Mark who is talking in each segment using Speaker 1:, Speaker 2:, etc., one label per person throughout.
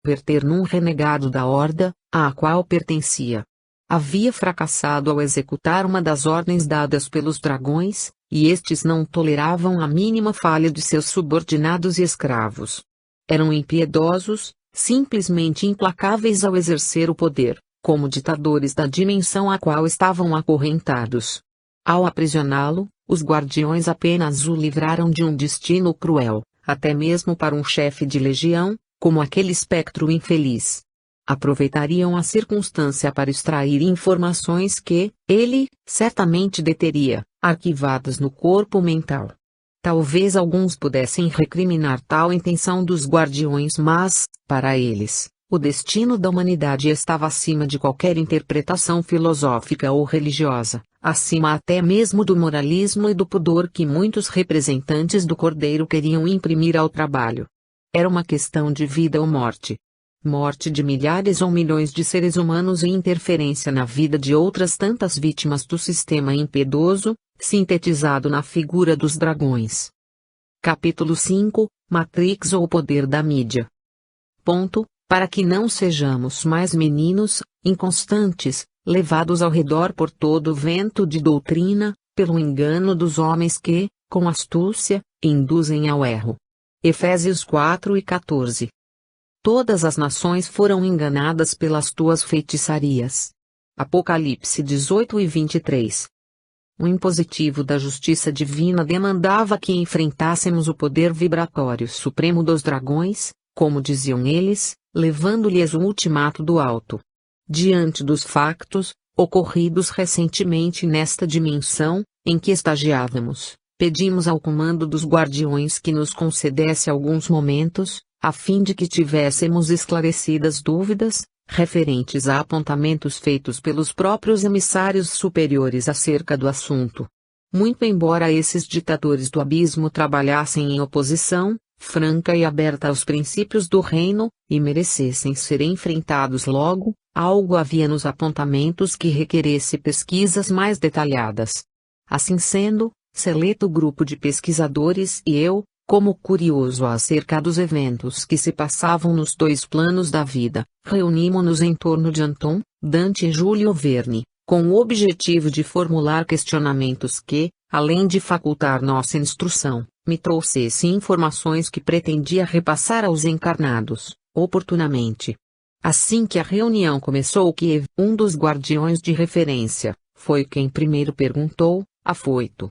Speaker 1: verter num renegado da horda, à qual pertencia. Havia fracassado ao executar uma das ordens dadas pelos dragões, e estes não toleravam a mínima falha de seus subordinados e escravos. Eram impiedosos, simplesmente implacáveis ao exercer o poder, como ditadores da dimensão a qual estavam acorrentados. Ao aprisioná-lo, os guardiões apenas o livraram de um destino cruel, até mesmo para um chefe de legião, como aquele espectro infeliz. Aproveitariam a circunstância para extrair informações que, ele, certamente deteria, arquivadas no corpo mental. Talvez alguns pudessem recriminar tal intenção dos guardiões, mas, para eles, o destino da humanidade estava acima de qualquer interpretação filosófica ou religiosa, acima até mesmo do moralismo e do pudor que muitos representantes do Cordeiro queriam imprimir ao trabalho. Era uma questão de vida ou morte. Morte de milhares ou milhões de seres humanos e interferência na vida de outras tantas vítimas do sistema impiedoso, sintetizado na figura dos dragões. Capítulo 5, Matrix ou o poder da mídia. Para que não sejamos mais meninos, inconstantes, levados ao redor por todo o vento de doutrina, pelo engano dos homens que, com astúcia, induzem ao erro. Efésios 4:14. Todas as nações foram enganadas pelas tuas feitiçarias. Apocalipse 18:23. O impositivo da justiça divina demandava que enfrentássemos o poder vibratório supremo dos dragões, como diziam eles, levando-lhes o ultimato do alto. Diante dos factos, ocorridos recentemente nesta dimensão, em que estagiávamos, pedimos ao comando dos guardiões que nos concedesse alguns momentos, a fim de que tivéssemos esclarecidas dúvidas, referentes a apontamentos feitos pelos próprios emissários superiores acerca do assunto. Muito embora esses ditadores do abismo trabalhassem em oposição, franca e aberta aos princípios do reino, e merecessem ser enfrentados logo, algo havia nos apontamentos que requeresse pesquisas mais detalhadas. Assim sendo, seleto grupo de pesquisadores e eu, como curioso acerca dos eventos que se passavam nos dois planos da vida, reunimos-nos em torno de Anton, Dante e Júlio Verne, com o objetivo de formular questionamentos que, além de facultar nossa instrução, me trouxessem informações que pretendia repassar aos encarnados, oportunamente. Assim que a reunião começou, Kiev, um dos guardiões de referência, foi quem primeiro perguntou, afoito.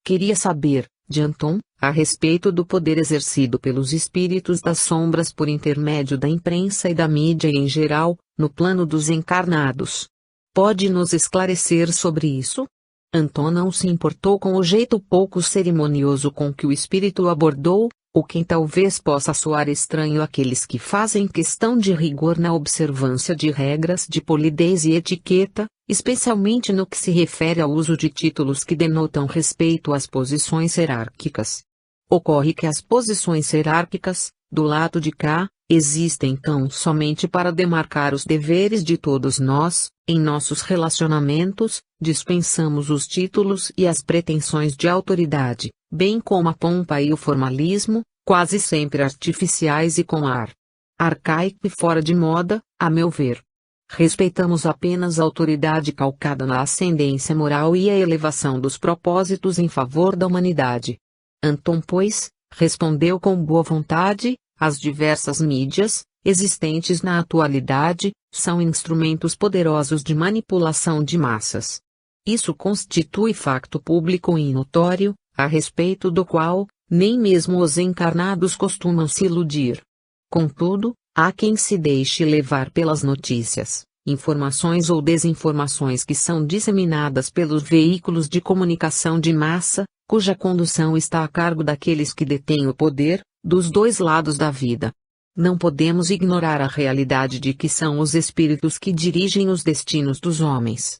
Speaker 1: Queria saber, de Anton, a respeito do poder exercido pelos espíritos das sombras por intermédio da imprensa e da mídia em geral, no plano dos encarnados. Pode nos esclarecer sobre isso? Anton não se importou com o jeito pouco cerimonioso com que o espírito o abordou, o que talvez possa soar estranho àqueles que fazem questão de rigor na observância de regras de polidez e etiqueta, especialmente no que se refere ao uso de títulos que denotam respeito às posições hierárquicas. Ocorre que as posições hierárquicas, do lado de cá, existem tão somente para demarcar os deveres de todos nós. Em nossos relacionamentos, dispensamos os títulos e as pretensões de autoridade, bem como a pompa e o formalismo, quase sempre artificiais e com ar arcaico e fora de moda, a meu ver. Respeitamos apenas a autoridade calcada na ascendência moral e a elevação dos propósitos em favor da humanidade. Anton, pois, respondeu com boa vontade, as diversas mídias, existentes na atualidade, são instrumentos poderosos de manipulação de massas. Isso constitui facto público e notório, a respeito do qual, nem mesmo os encarnados costumam se iludir. Contudo, há quem se deixe levar pelas notícias, informações ou desinformações que são disseminadas pelos veículos de comunicação de massa, cuja condução está a cargo daqueles que detêm o poder, dos dois lados da vida. Não podemos ignorar a realidade de que são os espíritos que dirigem os destinos dos homens.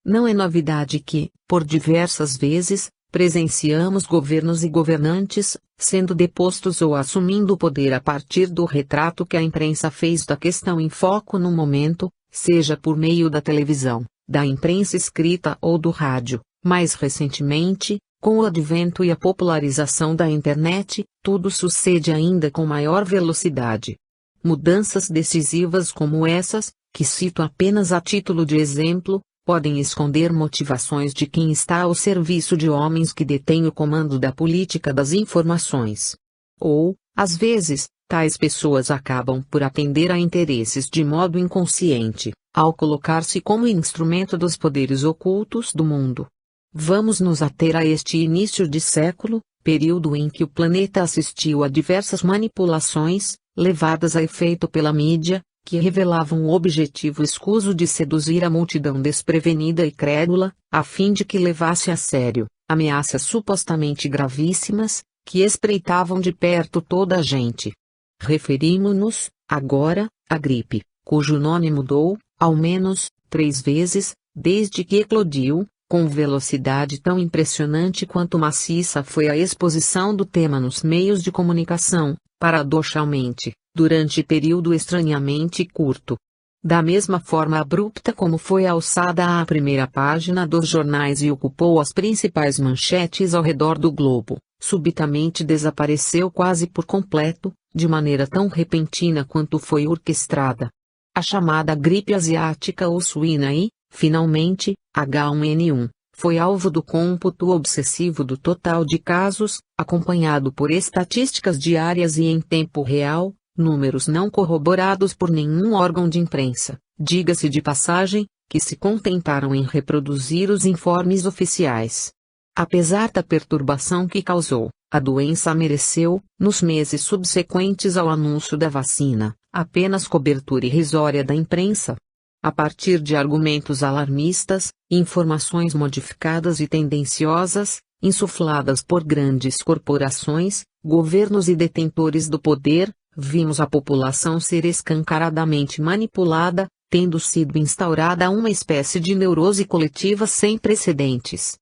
Speaker 1: Não é novidade que, por diversas vezes, presenciamos governos e governantes, sendo depostos ou assumindo o poder a partir do retrato que a imprensa fez da questão em foco no momento, seja por meio da televisão, da imprensa escrita ou do rádio. Mais recentemente, com o advento e a popularização da internet, tudo sucede ainda com maior velocidade. mudanças decisivas como essas, que cito apenas a título de exemplo, podem esconder motivações de quem está ao serviço de homens que detêm o comando da política das informações. Ou, às vezes, tais pessoas acabam por atender a interesses de modo inconsciente, ao colocar-se como instrumento dos poderes ocultos do mundo. Vamos nos ater a este início de século, período em que o planeta assistiu a diversas manipulações, levadas a efeito pela mídia, que revelavam o objetivo escuso de seduzir a multidão desprevenida e crédula, a fim de que levasse a sério ameaças supostamente gravíssimas, que espreitavam de perto toda a gente. Referimo-nos, agora, à gripe, cujo nome mudou, ao menos, 3 vezes, desde que eclodiu, com velocidade tão impressionante quanto maciça foi a exposição do tema nos meios de comunicação, paradoxalmente, durante período estranhamente curto. Da mesma forma abrupta como foi alçada à primeira página dos jornais e ocupou as principais manchetes ao redor do globo, subitamente desapareceu quase por completo, de maneira tão repentina quanto foi orquestrada. A chamada gripe asiática ou suína e, finalmente, H1N1, foi alvo do cômputo obsessivo do total de casos, acompanhado por estatísticas diárias e em tempo real, números não corroborados por nenhum órgão de imprensa, diga-se de passagem, que se contentaram em reproduzir os informes oficiais. Apesar da perturbação que causou, a doença mereceu, nos meses subsequentes ao anúncio da vacina, apenas cobertura irrisória da imprensa. A partir de argumentos alarmistas, informações modificadas e tendenciosas, insufladas por grandes corporações, governos e detentores do poder, vimos a população ser escancaradamente manipulada, tendo sido instaurada uma espécie de neurose coletiva sem precedentes.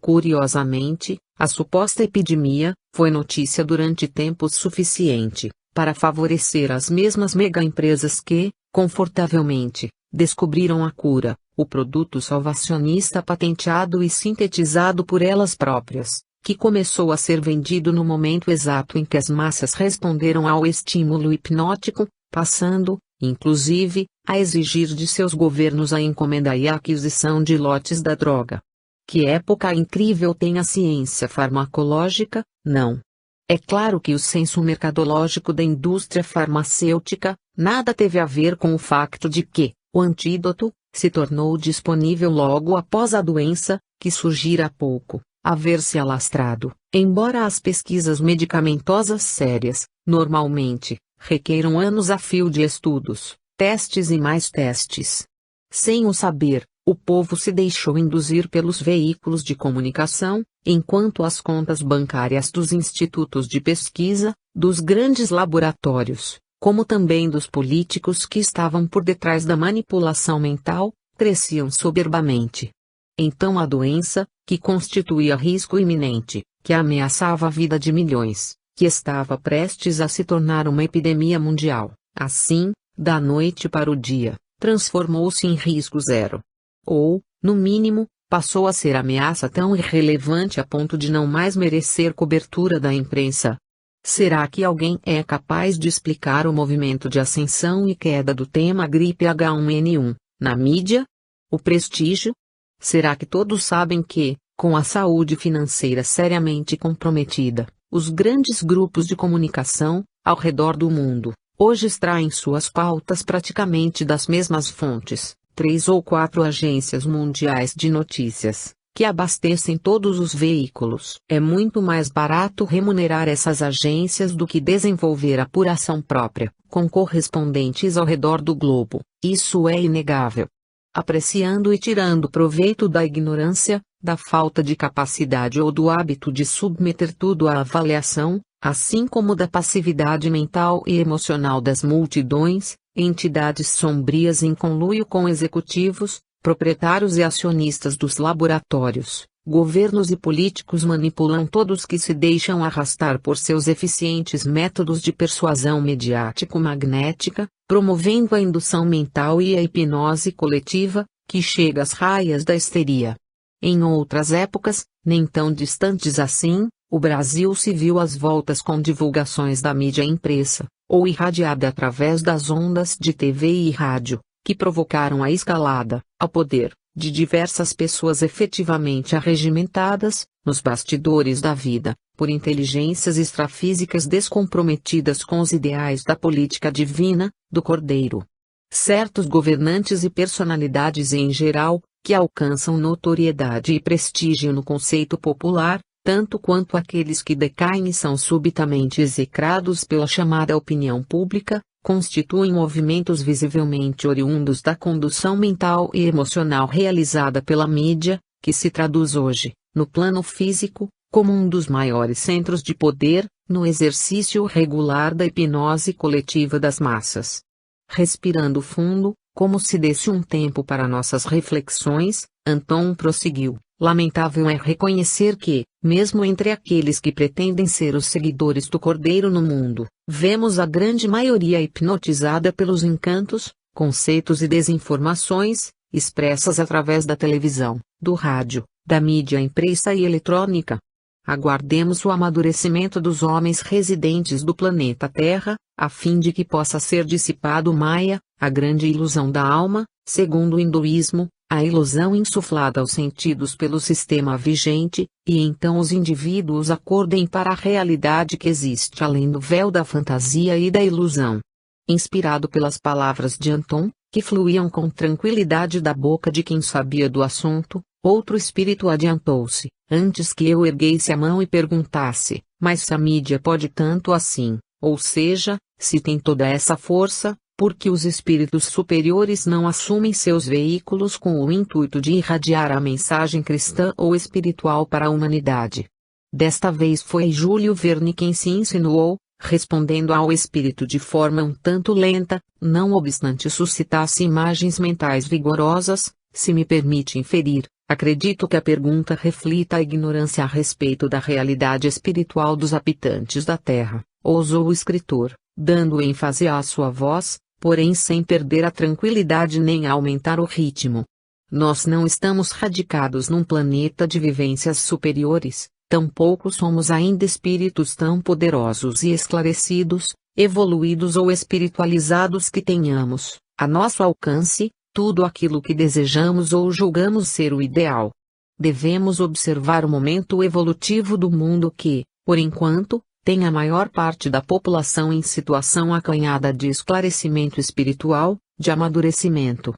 Speaker 1: Curiosamente, a suposta epidemia foi notícia durante tempo suficiente para favorecer as mesmas megaempresas que, confortavelmente, descobriram a cura, o produto salvacionista patenteado e sintetizado por elas próprias, que começou a ser vendido no momento exato em que as massas responderam ao estímulo hipnótico, passando, inclusive, a exigir de seus governos a encomenda e a aquisição de lotes da droga. Que época incrível tem a ciência farmacológica, não? É claro que o senso mercadológico da indústria farmacêutica nada teve a ver com o facto de que o antídoto se tornou disponível logo após a doença, que surgira há pouco, haver-se alastrado, embora as pesquisas medicamentosas sérias, normalmente, requeiram anos a fio de estudos, testes e mais testes. Sem o saber, o povo se deixou induzir pelos veículos de comunicação, enquanto as contas bancárias dos institutos de pesquisa, dos grandes laboratórios, como também dos políticos que estavam por detrás da manipulação mental, cresciam soberbamente. Então a doença, que constituía risco iminente, que ameaçava a vida de milhões, que estava prestes a se tornar uma epidemia mundial, assim, da noite para o dia, transformou-se em risco zero. Ou, no mínimo, passou a ser ameaça tão irrelevante a ponto de não mais merecer cobertura da imprensa. Será que alguém é capaz de explicar o movimento de ascensão e queda do tema gripe H1N1, na mídia? O prestígio? Será que todos sabem que, com a saúde financeira seriamente comprometida, os grandes grupos de comunicação, ao redor do mundo, hoje extraem suas pautas praticamente das mesmas fontes, 3 ou 4 agências mundiais de notícias, que abastecem todos os veículos? É muito mais barato remunerar essas agências do que desenvolver apuração própria, com correspondentes ao redor do globo, isso é inegável. Apreciando e tirando proveito da ignorância, da falta de capacidade ou do hábito de submeter tudo à avaliação, assim como da passividade mental e emocional das multidões, entidades sombrias em conluio com executivos, proprietários e acionistas dos laboratórios, governos e políticos manipulam todos que se deixam arrastar por seus eficientes métodos de persuasão mediático-magnética, promovendo a indução mental e a hipnose coletiva, que chega às raias da histeria. Em outras épocas, nem tão distantes assim, o Brasil se viu às voltas com divulgações da mídia impressa, ou irradiada através das ondas de TV e rádio, que provocaram a escalada, ao poder, de diversas pessoas efetivamente arregimentadas, nos bastidores da vida, por inteligências extrafísicas descomprometidas com os ideais da política divina, do Cordeiro. Certos governantes e personalidades em geral, que alcançam notoriedade e prestígio no conceito popular, tanto quanto aqueles que decaem e são subitamente execrados pela chamada opinião pública, constituem movimentos visivelmente oriundos da condução mental e emocional realizada pela mídia, que se traduz hoje, no plano físico, como um dos maiores centros de poder, no exercício regular da hipnose coletiva das massas. Respirando fundo, como se desse um tempo para nossas reflexões, Anton prosseguiu. Lamentável é reconhecer que, mesmo entre aqueles que pretendem ser os seguidores do Cordeiro no mundo, vemos a grande maioria hipnotizada pelos encantos, conceitos e desinformações, expressas através da televisão, do rádio, da mídia impressa e eletrônica. Aguardemos o amadurecimento dos homens residentes do planeta Terra, a fim de que possa ser dissipado o Maya, a grande ilusão da alma, segundo o hinduísmo, a ilusão insuflada aos sentidos pelo sistema vigente, e então os indivíduos acordem para a realidade que existe além do véu da fantasia e da ilusão. Inspirado pelas palavras de Anton, que fluíam com tranquilidade da boca de quem sabia do assunto, outro espírito adiantou-se, antes que eu erguesse a mão e perguntasse, mas se a mídia pode tanto assim, ou seja, se tem toda essa força, por que os espíritos superiores não assumem seus veículos com o intuito de irradiar a mensagem cristã ou espiritual para a humanidade? Desta vez foi Júlio Verne quem se insinuou, respondendo ao espírito de forma um tanto lenta, não obstante suscitasse imagens mentais vigorosas. Se me permite inferir, acredito que a pergunta reflita a ignorância a respeito da realidade espiritual dos habitantes da Terra, ousou o escritor, dando ênfase à sua voz, porém sem perder a tranquilidade nem aumentar o ritmo. Nós não estamos radicados num planeta de vivências superiores, tampouco somos ainda espíritos tão poderosos e esclarecidos, evoluídos ou espiritualizados que tenhamos, a nosso alcance, tudo aquilo que desejamos ou julgamos ser o ideal. Devemos observar o momento evolutivo do mundo que, por enquanto, tem a maior parte da população em situação acanhada de esclarecimento espiritual, de amadurecimento.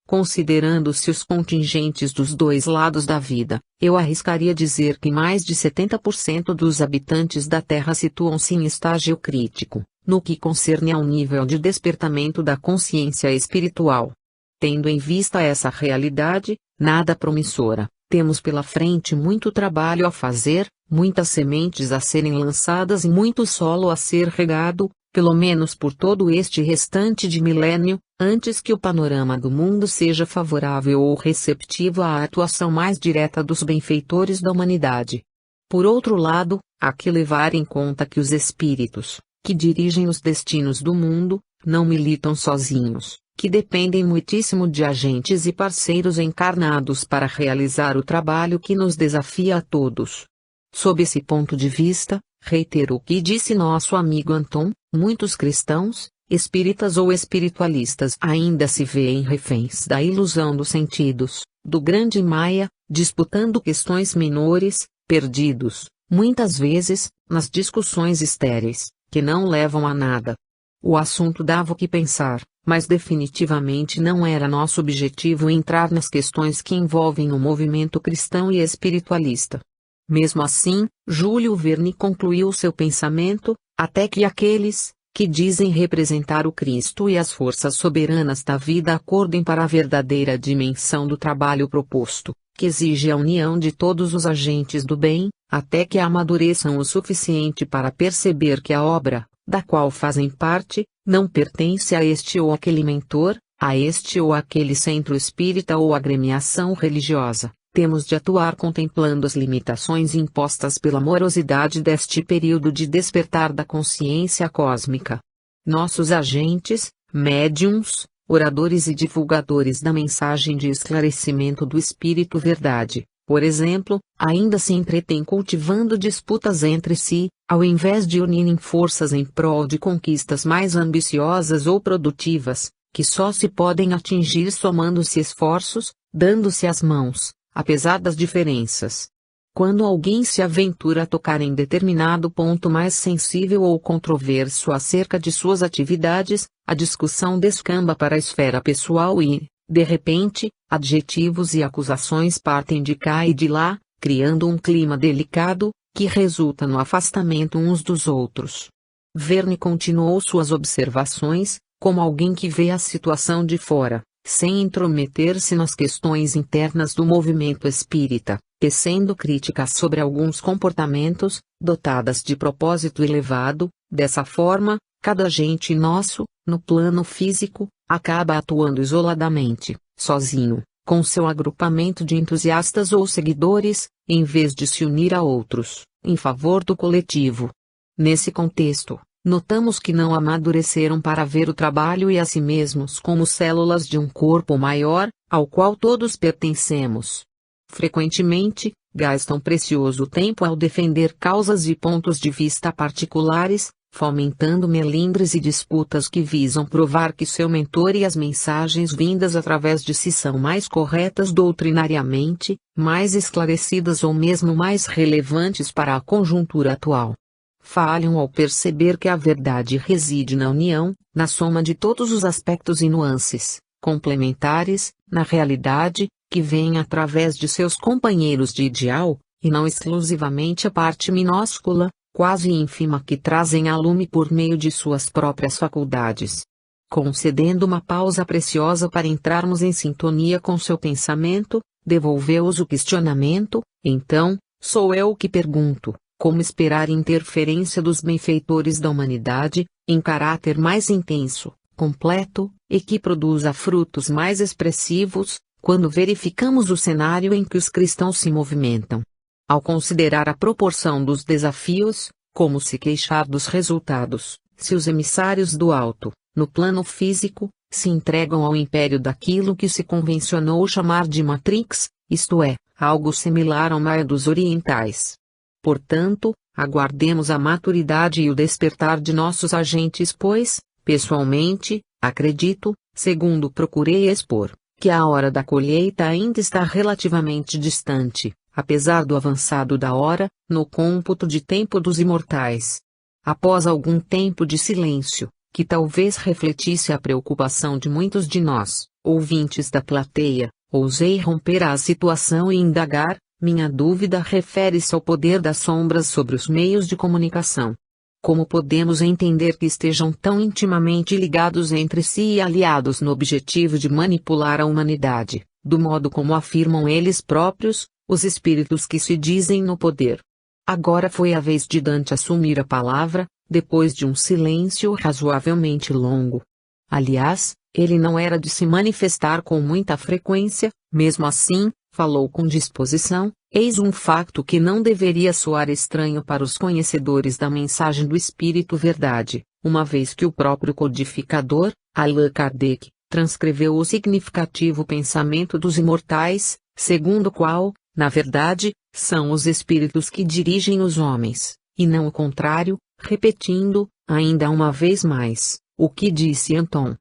Speaker 1: Considerando-se os contingentes dos dois lados da vida, eu arriscaria dizer que mais de 70% dos habitantes da Terra situam-se em estágio crítico, no que concerne ao nível de despertamento da consciência espiritual. Tendo em vista essa realidade, nada promissora, temos pela frente muito trabalho a fazer, muitas sementes a serem lançadas e muito solo a ser regado, pelo menos por todo este restante de milênio, antes que o panorama do mundo seja favorável ou receptivo à atuação mais direta dos benfeitores da humanidade. Por outro lado, há que levar em conta que os espíritos, que dirigem os destinos do mundo, não militam sozinhos, que dependem muitíssimo de agentes e parceiros encarnados para realizar o trabalho que nos desafia a todos. Sob esse ponto de vista, reitero o que disse nosso amigo Anton, muitos cristãos, espíritas ou espiritualistas ainda se veem reféns da ilusão dos sentidos, do grande Maya, disputando questões menores, perdidos, muitas vezes, nas discussões estéreis, que não levam a nada. O assunto dava o que pensar, mas definitivamente não era nosso objetivo entrar nas questões que envolvem o movimento cristão e espiritualista. Mesmo assim, Júlio Verne concluiu seu pensamento, até que aqueles, que dizem representar o Cristo e as forças soberanas da vida acordem para a verdadeira dimensão do trabalho proposto, que exige a união de todos os agentes do bem, até que amadureçam o suficiente para perceber que a obra, da qual fazem parte, não pertence a este ou aquele mentor, a este ou aquele centro espírita ou agremiação religiosa. Temos de atuar contemplando as limitações impostas pela morosidade deste período de despertar da consciência cósmica. Nossos agentes, médiuns, oradores e divulgadores da mensagem de esclarecimento do Espírito Verdade, por exemplo, ainda se entretêm cultivando disputas entre si, Ao invés de unirem forças em prol de conquistas mais ambiciosas ou produtivas, que só se podem atingir somando-se esforços, dando-se as mãos, apesar das diferenças. Quando alguém se aventura a tocar em determinado ponto mais sensível ou controverso acerca de suas atividades, a discussão descamba para a esfera pessoal e, de repente, adjetivos e acusações partem de cá e de lá, criando um clima delicado, que resulta no afastamento uns dos outros. Verne continuou suas observações, como alguém que vê a situação de fora, sem intrometer-se nas questões internas do movimento espírita, tecendo críticas sobre alguns comportamentos, dotadas de propósito elevado. Dessa forma, cada agente nosso, no plano físico, acaba atuando isoladamente, sozinho, com seu agrupamento de entusiastas ou seguidores, em vez de se unir a outros, em favor do coletivo. Nesse contexto, notamos que não amadureceram para ver o trabalho e a si mesmos como células de um corpo maior, ao qual todos pertencemos. Frequentemente, gastam precioso tempo ao defender causas e pontos de vista particulares, fomentando melindres e disputas que visam provar que seu mentor e as mensagens vindas através de si são mais corretas doutrinariamente, mais esclarecidas ou mesmo mais relevantes para a conjuntura atual. Falham ao perceber que a verdade reside na união, na soma de todos os aspectos e nuances, complementares, na realidade, que vem através de seus companheiros de ideal, e não exclusivamente a parte minúscula, quase ínfima que trazem a lume por meio de suas próprias faculdades. Concedendo uma pausa preciosa para entrarmos em sintonia com seu pensamento, devolveu-os o questionamento: então, sou eu que pergunto, como esperar interferência dos benfeitores da humanidade, em caráter mais intenso, completo, e que produza frutos mais expressivos, quando verificamos o cenário em que os cristãos se movimentam? Ao considerar a proporção dos desafios, como se queixar dos resultados, se os emissários do alto, no plano físico, se entregam ao império daquilo que se convencionou chamar de Matrix, isto é, algo similar ao Maya dos orientais. Portanto, aguardemos a maturidade e o despertar de nossos agentes, pois, pessoalmente, acredito, segundo procurei expor, que a hora da colheita ainda está relativamente distante, apesar do avançado da hora, no cômputo de tempo dos imortais. Após algum tempo de silêncio, que talvez refletisse a preocupação de muitos de nós, ouvintes da plateia, ousei romper a situação e indagar: minha dúvida refere-se ao poder das sombras sobre os meios de comunicação. Como podemos entender que estejam tão intimamente ligados entre si e aliados no objetivo de manipular a humanidade, do modo como afirmam eles próprios, os espíritos que se dizem no poder? Agora foi a vez de Dante assumir a palavra, depois de um silêncio razoavelmente longo. Aliás, ele não era de se manifestar com muita frequência, mesmo assim, falou com disposição. Eis um facto que não deveria soar estranho para os conhecedores da mensagem do Espírito Verdade, uma vez que o próprio codificador, Allan Kardec, transcreveu o significativo pensamento dos imortais, segundo o qual, na verdade, são os espíritos que dirigem os homens, e não o contrário, repetindo, ainda uma vez mais, o que disse Anton.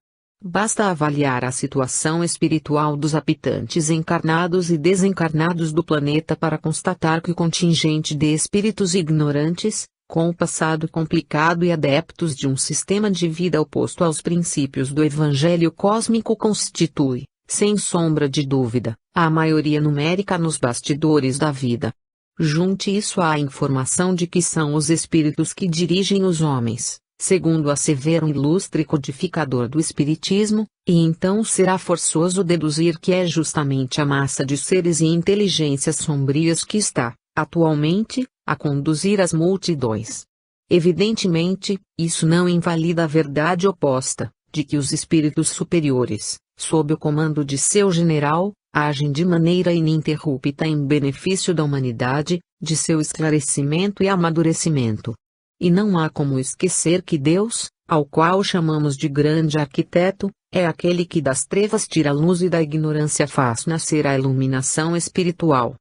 Speaker 1: Basta avaliar a situação espiritual dos habitantes encarnados e desencarnados do planeta para constatar que o contingente de espíritos ignorantes, com o passado complicado e adeptos de um sistema de vida oposto aos princípios do Evangelho cósmico constitui, sem sombra de dúvida, a maioria numérica nos bastidores da vida. Junte isso à informação de que são os espíritos que dirigem os homens, segundo assevera um ilustre codificador do Espiritismo, e então será forçoso deduzir que é justamente a massa de seres e inteligências sombrias que está, atualmente, a conduzir as multidões. Evidentemente, isso não invalida a verdade oposta, de que os espíritos superiores, sob o comando de seu general, agem de maneira ininterrupta em benefício da humanidade, de seu esclarecimento e amadurecimento. E não há como esquecer que Deus, ao qual chamamos de grande arquiteto, é aquele que das trevas tira a luz e da ignorância faz nascer a iluminação espiritual.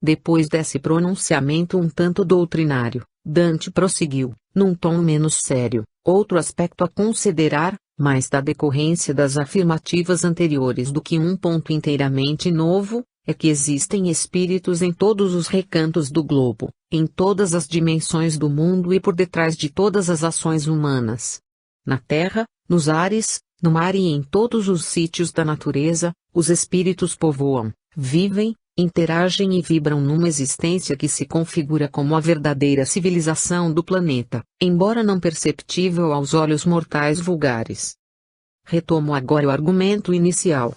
Speaker 1: Depois desse pronunciamento um tanto doutrinário, Dante prosseguiu, num tom menos sério, outro aspecto a considerar, mais da decorrência das afirmativas anteriores do que um ponto inteiramente novo, é que existem espíritos em todos os recantos do globo, em todas as dimensões do mundo e por detrás de todas as ações humanas. Na terra, nos ares, no mar e em todos os sítios da natureza, os espíritos povoam, vivem, interagem e vibram numa existência que se configura como a verdadeira civilização do planeta, embora não perceptível aos olhos mortais vulgares. Retomo agora o argumento inicial.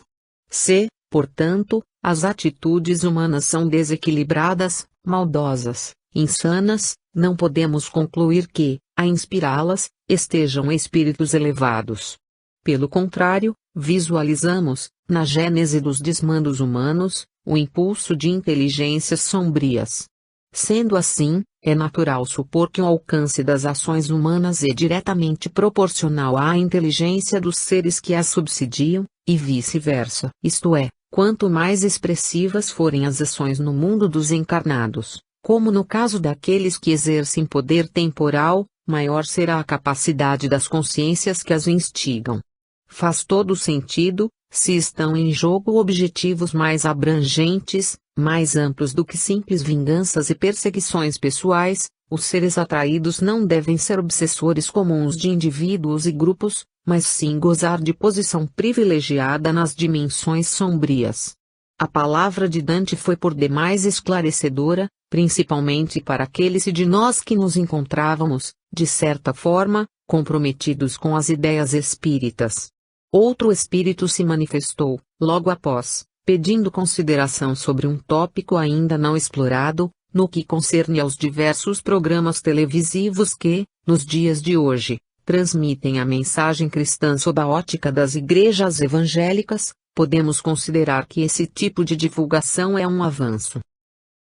Speaker 1: Se, portanto, as atitudes humanas são desequilibradas, maldosas, insanas, não podemos concluir que, a inspirá-las, estejam espíritos elevados. Pelo contrário, visualizamos, na gênese dos desmandos humanos, o impulso de inteligências sombrias. Sendo assim, é natural supor que o alcance das ações humanas é diretamente proporcional à inteligência dos seres que as subsidiam, e vice-versa. Isto é, quanto mais expressivas forem as ações no mundo dos encarnados, como no caso daqueles que exercem poder temporal, maior será a capacidade das consciências que as instigam. Faz todo sentido, se estão em jogo objetivos mais abrangentes, mais amplos do que simples vinganças e perseguições pessoais, os seres atraídos não devem ser obsessores comuns de indivíduos e grupos, mas sim gozar de posição privilegiada nas dimensões sombrias. A palavra de Dante foi por demais esclarecedora, principalmente para aqueles de nós que nos encontrávamos, de certa forma, comprometidos com as ideias espíritas. Outro espírito se manifestou, logo após, pedindo consideração sobre um tópico ainda não explorado, no que concerne aos diversos programas televisivos que, nos dias de hoje, transmitem a mensagem cristã sob a ótica das igrejas evangélicas. Podemos considerar que esse tipo de divulgação é um avanço.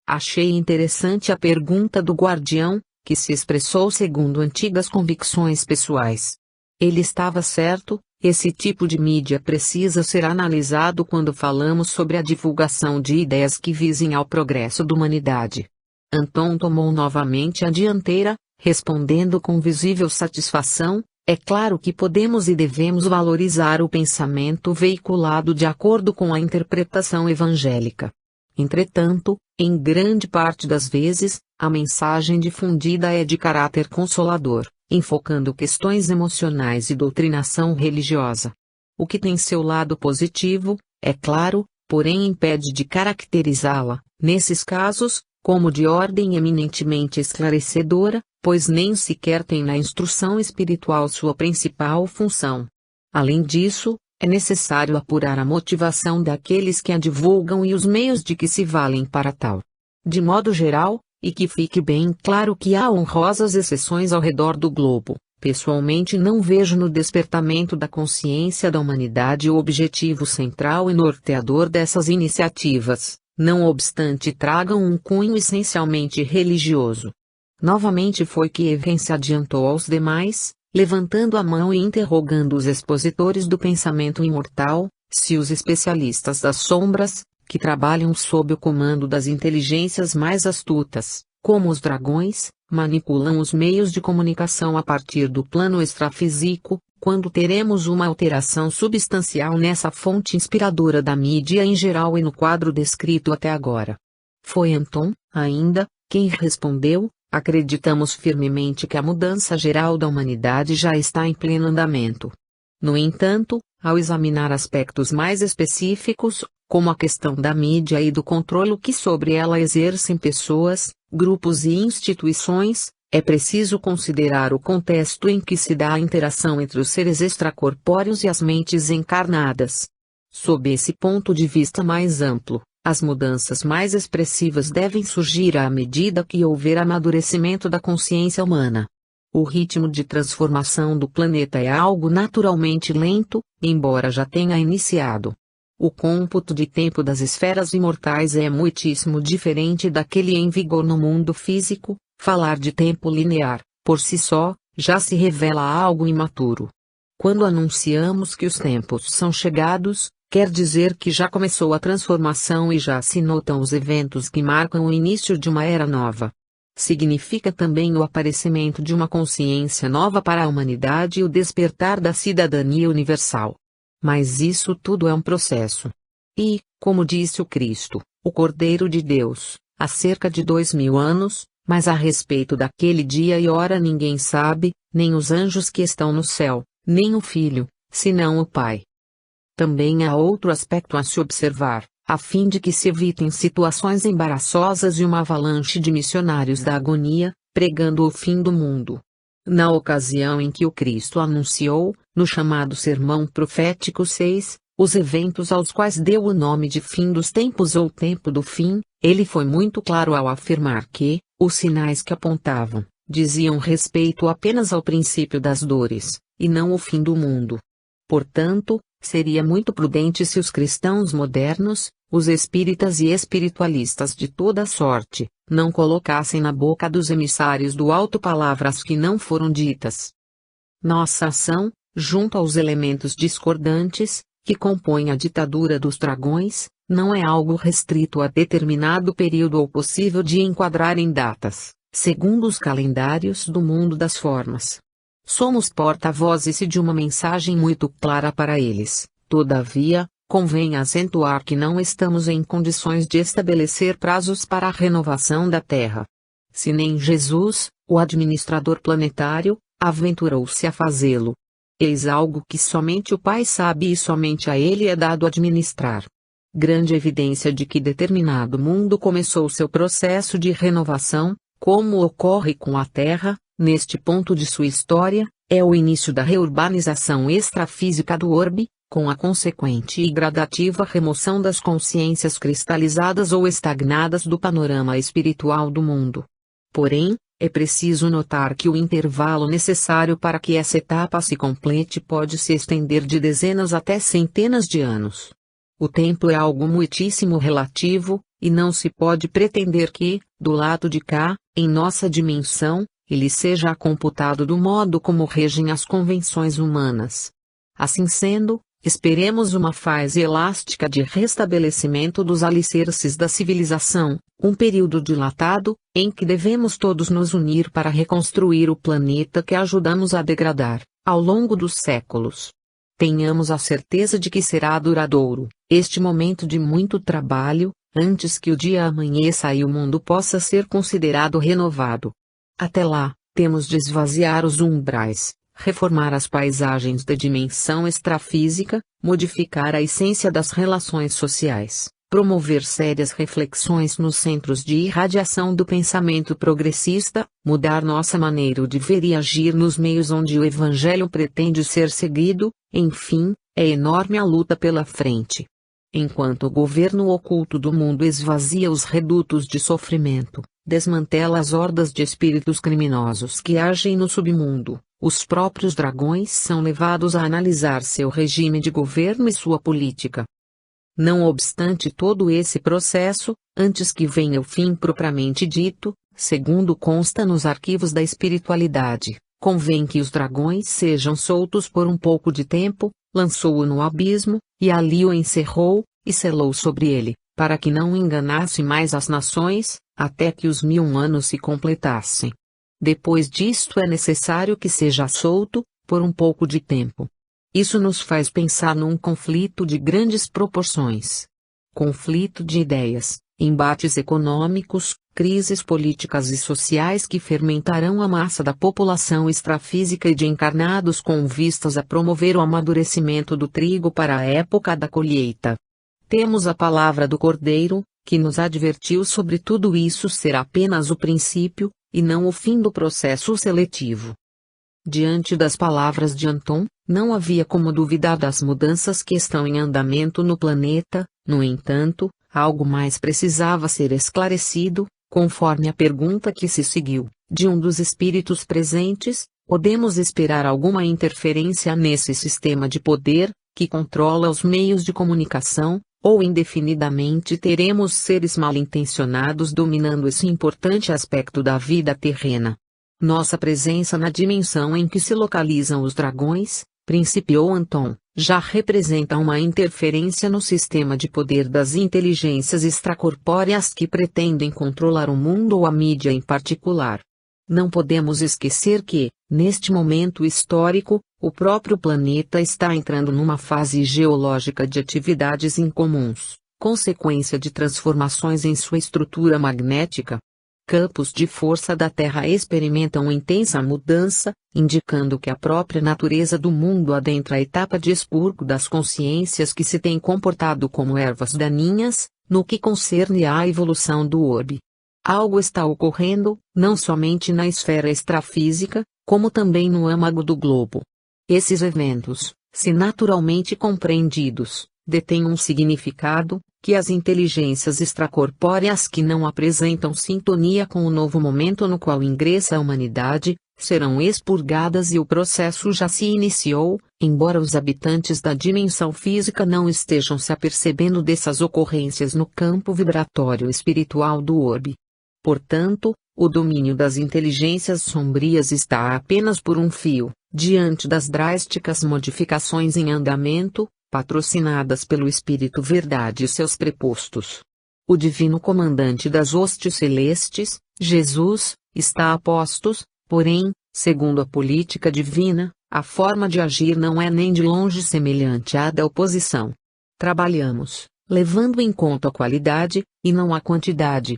Speaker 1: Achei interessante a pergunta do guardião, que se expressou segundo antigas convicções pessoais. Ele estava certo, esse tipo de mídia precisa ser analisado quando falamos sobre a divulgação de ideias que visem ao progresso da humanidade. Anton tomou novamente a dianteira, respondendo com visível satisfação. É claro que podemos e devemos valorizar o pensamento veiculado de acordo com a interpretação evangélica. Entretanto, em grande parte das vezes, a mensagem difundida é de caráter consolador, enfocando questões emocionais e doutrinação religiosa. O que tem seu lado positivo, é claro, porém impede de caracterizá-la, nesses casos, como de ordem eminentemente esclarecedora, pois nem sequer tem na instrução espiritual sua principal função. Além disso, é necessário apurar a motivação daqueles que a divulgam e os meios de que se valem para tal. De modo geral, e que fique bem claro que há honrosas exceções ao redor do globo, pessoalmente não vejo no despertamento da consciência da humanidade o objetivo central e norteador dessas iniciativas, não obstante tragam um cunho essencialmente religioso. Novamente foi que Evgen se adiantou aos demais, levantando a mão e interrogando os expositores do pensamento imortal, se os especialistas das sombras, que trabalham sob o comando das inteligências mais astutas, como os dragões, manipulam os meios de comunicação a partir do plano extrafísico, quando teremos uma alteração substancial nessa fonte inspiradora da mídia em geral e no quadro descrito até agora. Foi Anton, ainda, quem respondeu. Acreditamos firmemente que a mudança geral da humanidade já está em pleno andamento. No entanto, ao examinar aspectos mais específicos, como a questão da mídia e do controle que sobre ela exercem pessoas, grupos e instituições, é preciso considerar o contexto em que se dá a interação entre os seres extracorpóreos e as mentes encarnadas. Sob esse ponto de vista mais amplo, as mudanças mais expressivas devem surgir à medida que houver amadurecimento da consciência humana. O ritmo de transformação do planeta é algo naturalmente lento, embora já tenha iniciado. O cômputo de tempo das esferas imortais é muitíssimo diferente daquele em vigor no mundo físico. Falar de tempo linear, por si só, já se revela algo imaturo. Quando anunciamos que os tempos são chegados, quer dizer que já começou a transformação e já se notam os eventos que marcam o início de uma era nova. Significa também o aparecimento de uma consciência nova para a humanidade e o despertar da cidadania universal. Mas isso tudo é um processo. E, como disse o Cristo, o Cordeiro de Deus, há cerca de 2000 anos, mas a respeito daquele dia e hora ninguém sabe, nem os anjos que estão no céu, nem o Filho, senão o Pai. Também há outro aspecto a se observar, a fim de que se evitem situações embaraçosas e uma avalanche de missionários da agonia, pregando o fim do mundo. Na ocasião em que o Cristo anunciou, no chamado Sermão Profético 6, os eventos aos quais deu o nome de fim dos tempos ou tempo do fim, ele foi muito claro ao afirmar que, os sinais que apontavam, diziam respeito apenas ao princípio das dores, e não ao fim do mundo. Portanto, seria muito prudente se os cristãos modernos, os espíritas e espiritualistas de toda sorte, não colocassem na boca dos emissários do alto palavras que não foram ditas. Nossa ação, junto aos elementos discordantes, que compõem a ditadura dos dragões, não é algo restrito a determinado período ou possível de enquadrar em datas, segundo os calendários do mundo das formas. Somos porta-vozes de uma mensagem muito clara para eles, todavia, convém acentuar que não estamos em condições de estabelecer prazos para a renovação da Terra. Se nem Jesus, o administrador planetário, aventurou-se a fazê-lo. Eis algo que somente o Pai sabe e somente a ele é dado administrar. Grande evidência de que determinado mundo começou seu processo de renovação, como ocorre com a Terra, neste ponto de sua história, é o início da reurbanização extrafísica do orbe, com a consequente e gradativa remoção das consciências cristalizadas ou estagnadas do panorama espiritual do mundo. Porém, é preciso notar que o intervalo necessário para que essa etapa se complete pode se estender de dezenas até centenas de anos. O tempo é algo muitíssimo relativo, e não se pode pretender que, do lado de cá, em nossa dimensão, ele seja computado do modo como regem as convenções humanas. Assim sendo, esperemos uma fase elástica de restabelecimento dos alicerces da civilização, um período dilatado, em que devemos todos nos unir para reconstruir o planeta que ajudamos a degradar, ao longo dos séculos. Tenhamos a certeza de que será duradouro, este momento de muito trabalho, antes que o dia amanheça e o mundo possa ser considerado renovado. Até lá, temos de esvaziar os umbrais, reformar as paisagens da dimensão extrafísica, modificar a essência das relações sociais, promover sérias reflexões nos centros de irradiação do pensamento progressista, mudar nossa maneira de ver e agir nos meios onde o Evangelho pretende ser seguido, enfim, é enorme a luta pela frente. Enquanto o governo oculto do mundo esvazia os redutos de sofrimento, desmantela as hordas de espíritos criminosos que agem no submundo, os próprios dragões são levados a analisar seu regime de governo e sua política. Não obstante todo esse processo, antes que venha o fim propriamente dito, segundo consta nos arquivos da espiritualidade, convém que os dragões sejam soltos por um pouco de tempo, lançou-o no abismo, e ali o encerrou, e selou sobre ele, para que não enganasse mais as nações, até que os 1000 anos se completassem. Depois disto é necessário que seja solto, por um pouco de tempo. Isso nos faz pensar num conflito de grandes proporções. Conflito de ideias, embates econômicos, crises políticas e sociais que fermentarão a massa da população extrafísica e de encarnados com vistas a promover o amadurecimento do trigo para a época da colheita. Temos a palavra do Cordeiro, que nos advertiu sobre tudo isso ser apenas o princípio, e não o fim do processo seletivo. Diante das palavras de Anton, não havia como duvidar das mudanças que estão em andamento no planeta, no entanto, algo mais precisava ser esclarecido, conforme a pergunta que se seguiu, de um dos espíritos presentes: podemos esperar alguma interferência nesse sistema de poder, que controla os meios de comunicação, ou indefinidamente teremos seres mal-intencionados dominando esse importante aspecto da vida terrena? Nossa presença na dimensão em que se localizam os dragões, principiou Anton, já representa uma interferência no sistema de poder das inteligências extracorpóreas que pretendem controlar o mundo ou a mídia em particular. Não podemos esquecer que, neste momento histórico, o próprio planeta está entrando numa fase geológica de atividades incomuns, consequência de transformações em sua estrutura magnética. Campos de força da Terra experimentam intensa mudança, indicando que a própria natureza do mundo adentra a etapa de expurgo das consciências que se têm comportado como ervas daninhas, no que concerne à evolução do orbe. Algo está ocorrendo, não somente na esfera extrafísica, como também no âmago do globo. Esses eventos, se naturalmente compreendidos, detêm um significado, que as inteligências extracorpóreas que não apresentam sintonia com o novo momento no qual ingressa a humanidade, serão expurgadas e o processo já se iniciou, embora os habitantes da dimensão física não estejam se apercebendo dessas ocorrências no campo vibratório espiritual do orbe. Portanto, o domínio das inteligências sombrias está apenas por um fio, diante das drásticas modificações em andamento, patrocinadas pelo Espírito Verdade e seus prepostos. O divino comandante das hostes celestes, Jesus, está a postos, porém, segundo a política divina, a forma de agir não é nem de longe semelhante à da oposição. Trabalhamos, levando em conta a qualidade, e não a quantidade.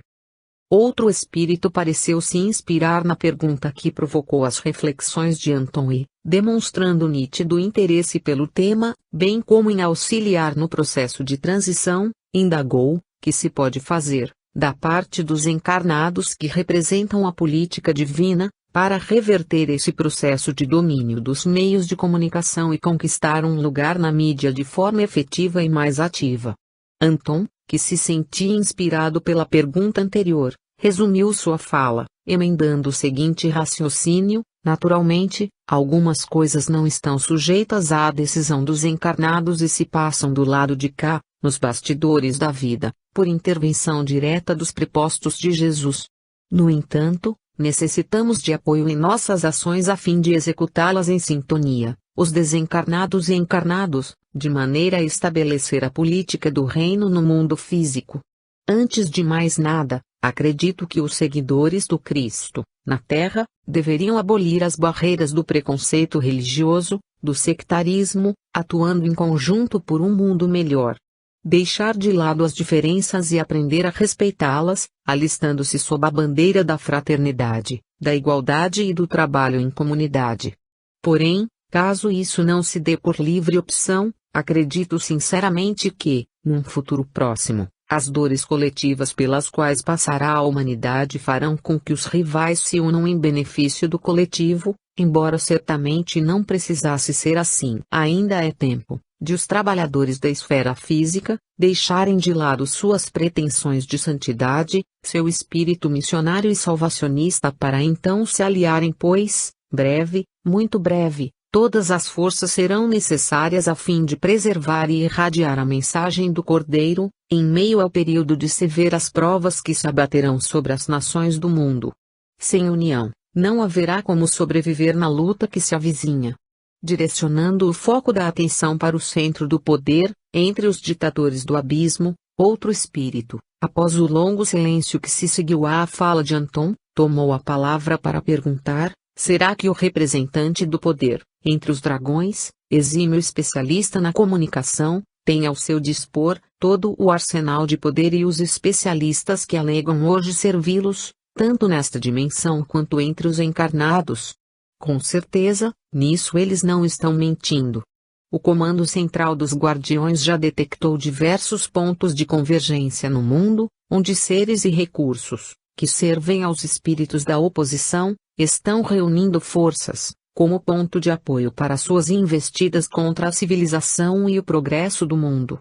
Speaker 1: Outro espírito pareceu se inspirar na pergunta que provocou as reflexões de Anton e, demonstrando nítido interesse pelo tema, bem como em auxiliar no processo de transição, indagou: que se pode fazer, da parte dos encarnados que representam a política divina, para reverter esse processo de domínio dos meios de comunicação e conquistar um lugar na mídia de forma efetiva e mais ativa. Anton, que se sentia inspirado pela pergunta anterior, resumiu sua fala, emendando o seguinte raciocínio: naturalmente, algumas coisas não estão sujeitas à decisão dos encarnados e se passam do lado de cá, nos bastidores da vida, por intervenção direta dos prepostos de Jesus. No entanto, necessitamos de apoio em nossas ações a fim de executá-las em sintonia, os desencarnados e encarnados, de maneira a estabelecer a política do reino no mundo físico. Antes de mais nada, acredito que os seguidores do Cristo, na Terra, deveriam abolir as barreiras do preconceito religioso, do sectarismo, atuando em conjunto por um mundo melhor. Deixar de lado as diferenças e aprender a respeitá-las, alistando-se sob a bandeira da fraternidade, da igualdade e do trabalho em comunidade. Porém, caso isso não se dê por livre opção, acredito sinceramente que, num futuro próximo, as dores coletivas pelas quais passará a humanidade farão com que os rivais se unam em benefício do coletivo, embora certamente não precisasse ser assim. Ainda é tempo de os trabalhadores da esfera física deixarem de lado suas pretensões de santidade, seu espírito missionário e salvacionista para então se aliarem, pois, breve, muito breve, todas as forças serão necessárias a fim de preservar e irradiar a mensagem do Cordeiro, em meio ao período de severas provas que se abaterão sobre as nações do mundo. Sem união, não haverá como sobreviver na luta que se avizinha. Direcionando o foco da atenção para o centro do poder, entre os ditadores do abismo, outro espírito, após o longo silêncio que se seguiu à fala de Anton, tomou a palavra para perguntar: será que o representante do poder, entre os dragões, exímio especialista na comunicação, tem ao seu dispor todo o arsenal de poder e os especialistas que alegam hoje servi-los, tanto nesta dimensão quanto entre os encarnados? Com certeza, nisso eles não estão mentindo. O Comando Central dos Guardiões já detectou diversos pontos de convergência no mundo, onde seres e recursos, que servem aos espíritos da oposição, estão reunindo forças, como ponto de apoio para suas investidas contra a civilização e o progresso do mundo.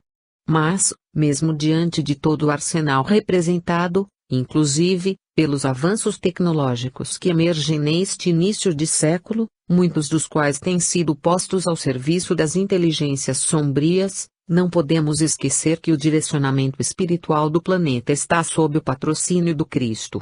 Speaker 1: Mas, mesmo diante de todo o arsenal representado, inclusive, pelos avanços tecnológicos que emergem neste início de século, muitos dos quais têm sido postos ao serviço das inteligências sombrias, não podemos esquecer que o direcionamento espiritual do planeta está sob o patrocínio do Cristo.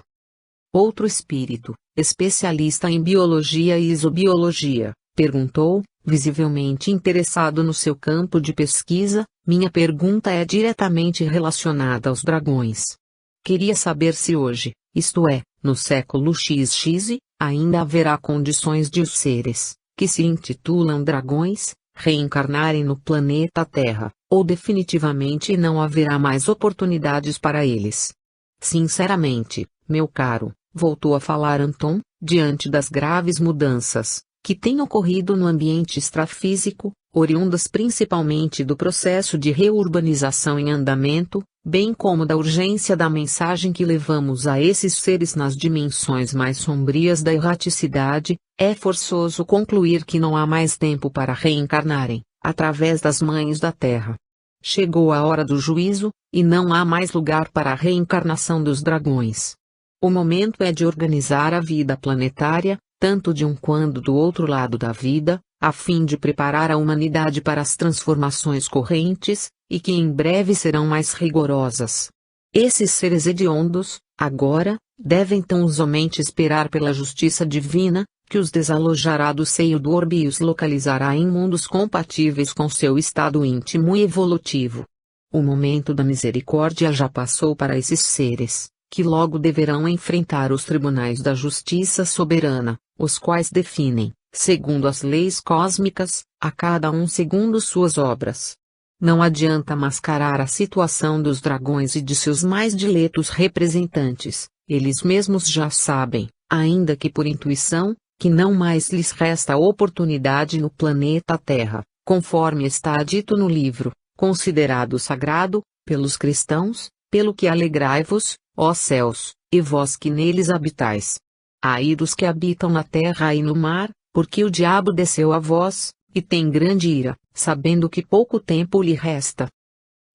Speaker 1: Outro espírito, especialista em biologia e isobiologia, perguntou: visivelmente interessado no seu campo de pesquisa, minha pergunta é diretamente relacionada aos dragões. Queria saber se hoje, isto é, no século XX, ainda haverá condições de os seres, que se intitulam dragões, reencarnarem no planeta Terra, ou definitivamente não haverá mais oportunidades para eles. Sinceramente, meu caro, voltou a falar Anton, diante das graves mudanças que têm ocorrido no ambiente extrafísico, oriundas principalmente do processo de reurbanização em andamento, bem como da urgência da mensagem que levamos a esses seres nas dimensões mais sombrias da erraticidade, é forçoso concluir que não há mais tempo para reencarnarem, através das mães da Terra. Chegou a hora do juízo, e não há mais lugar para a reencarnação dos dragões. O momento é de organizar a vida planetária, tanto de um quanto do outro lado da vida, a fim de preparar a humanidade para as transformações correntes, e que em breve serão mais rigorosas. Esses seres hediondos, agora, devem tão somente esperar pela justiça divina, que os desalojará do seio do orbe e os localizará em mundos compatíveis com seu estado íntimo e evolutivo. O momento da misericórdia já passou para esses seres, que logo deverão enfrentar os tribunais da justiça soberana, os quais definem, segundo as leis cósmicas, a cada um segundo suas obras. Não adianta mascarar a situação dos dragões e de seus mais diletos representantes, eles mesmos já sabem, ainda que por intuição, que não mais lhes resta oportunidade no planeta Terra, conforme está dito no livro, considerado sagrado, pelos cristãos, pelo que alegrai-vos, ó céus, e vós que neles habitais. Ai dos que habitam na terra e no mar, porque o diabo desceu a vós, e tem grande ira, sabendo que pouco tempo lhe resta.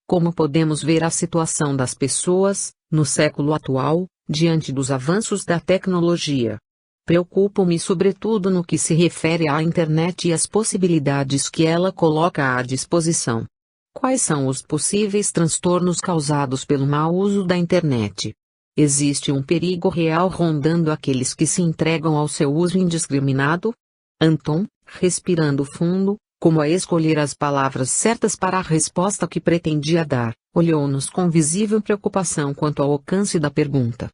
Speaker 1: Como podemos ver a situação das pessoas, no século atual, diante dos avanços da tecnologia? Preocupo-me sobretudo no que se refere à internet e às possibilidades que ela coloca à disposição. Quais são os possíveis transtornos causados pelo mau uso da internet? Existe um perigo real rondando aqueles que se entregam ao seu uso indiscriminado? Anton, respirando fundo, como a escolher as palavras certas para a resposta que pretendia dar, olhou-nos com visível preocupação quanto ao alcance da pergunta.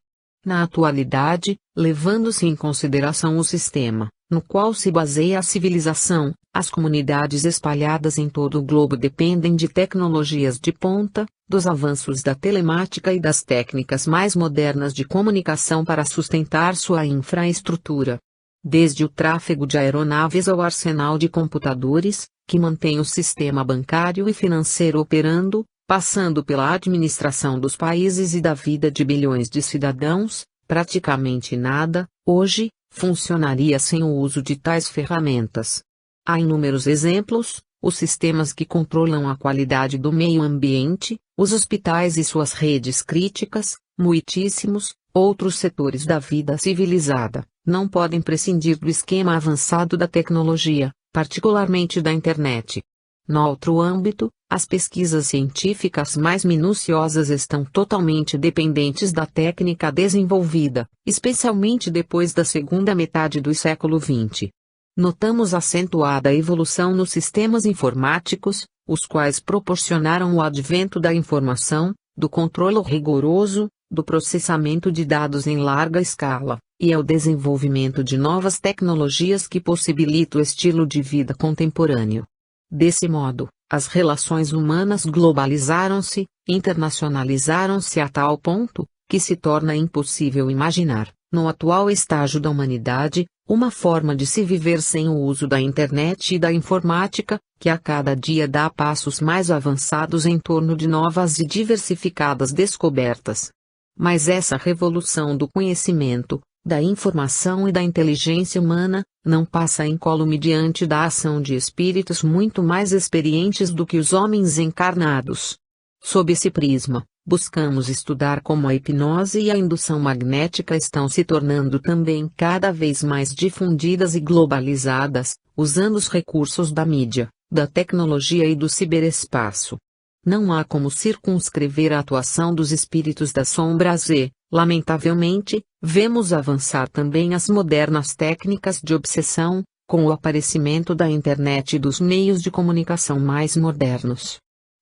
Speaker 1: Na atualidade, levando-se em consideração o sistema, no qual se baseia a civilização, as comunidades espalhadas em todo o globo dependem de tecnologias de ponta, dos avanços da telemática e das técnicas mais modernas de comunicação para sustentar sua infraestrutura. Desde o tráfego de aeronaves ao arsenal de computadores, que mantém o sistema bancário e financeiro operando, passando pela administração dos países e da vida de bilhões de cidadãos, praticamente nada, hoje, funcionaria sem o uso de tais ferramentas. Há inúmeros exemplos, os sistemas que controlam a qualidade do meio ambiente, os hospitais e suas redes críticas, muitíssimos, outros setores da vida civilizada, não podem prescindir do esquema avançado da tecnologia, particularmente da internet. No outro âmbito, as pesquisas científicas mais minuciosas estão totalmente dependentes da técnica desenvolvida, especialmente depois da segunda metade do século XX. Notamos acentuada evolução nos sistemas informáticos, os quais proporcionaram o advento da informação, do controle rigoroso, do processamento de dados em larga escala, e ao desenvolvimento de novas tecnologias que possibilitam o estilo de vida contemporâneo. Desse modo, as relações humanas globalizaram-se, internacionalizaram-se a tal ponto, que se torna impossível imaginar, no atual estágio da humanidade, uma forma de se viver sem o uso da internet e da informática, que a cada dia dá passos mais avançados em torno de novas e diversificadas descobertas. Mas essa revolução do conhecimento, da informação e da inteligência humana, não passa incólume diante da ação de espíritos muito mais experientes do que os homens encarnados. Sob esse prisma, buscamos estudar como a hipnose e a indução magnética estão se tornando também cada vez mais difundidas e globalizadas, usando os recursos da mídia, da tecnologia e do ciberespaço. Não há como circunscrever a atuação dos espíritos das sombras e, lamentavelmente, vemos avançar também as modernas técnicas de obsessão, com o aparecimento da internet e dos meios de comunicação mais modernos.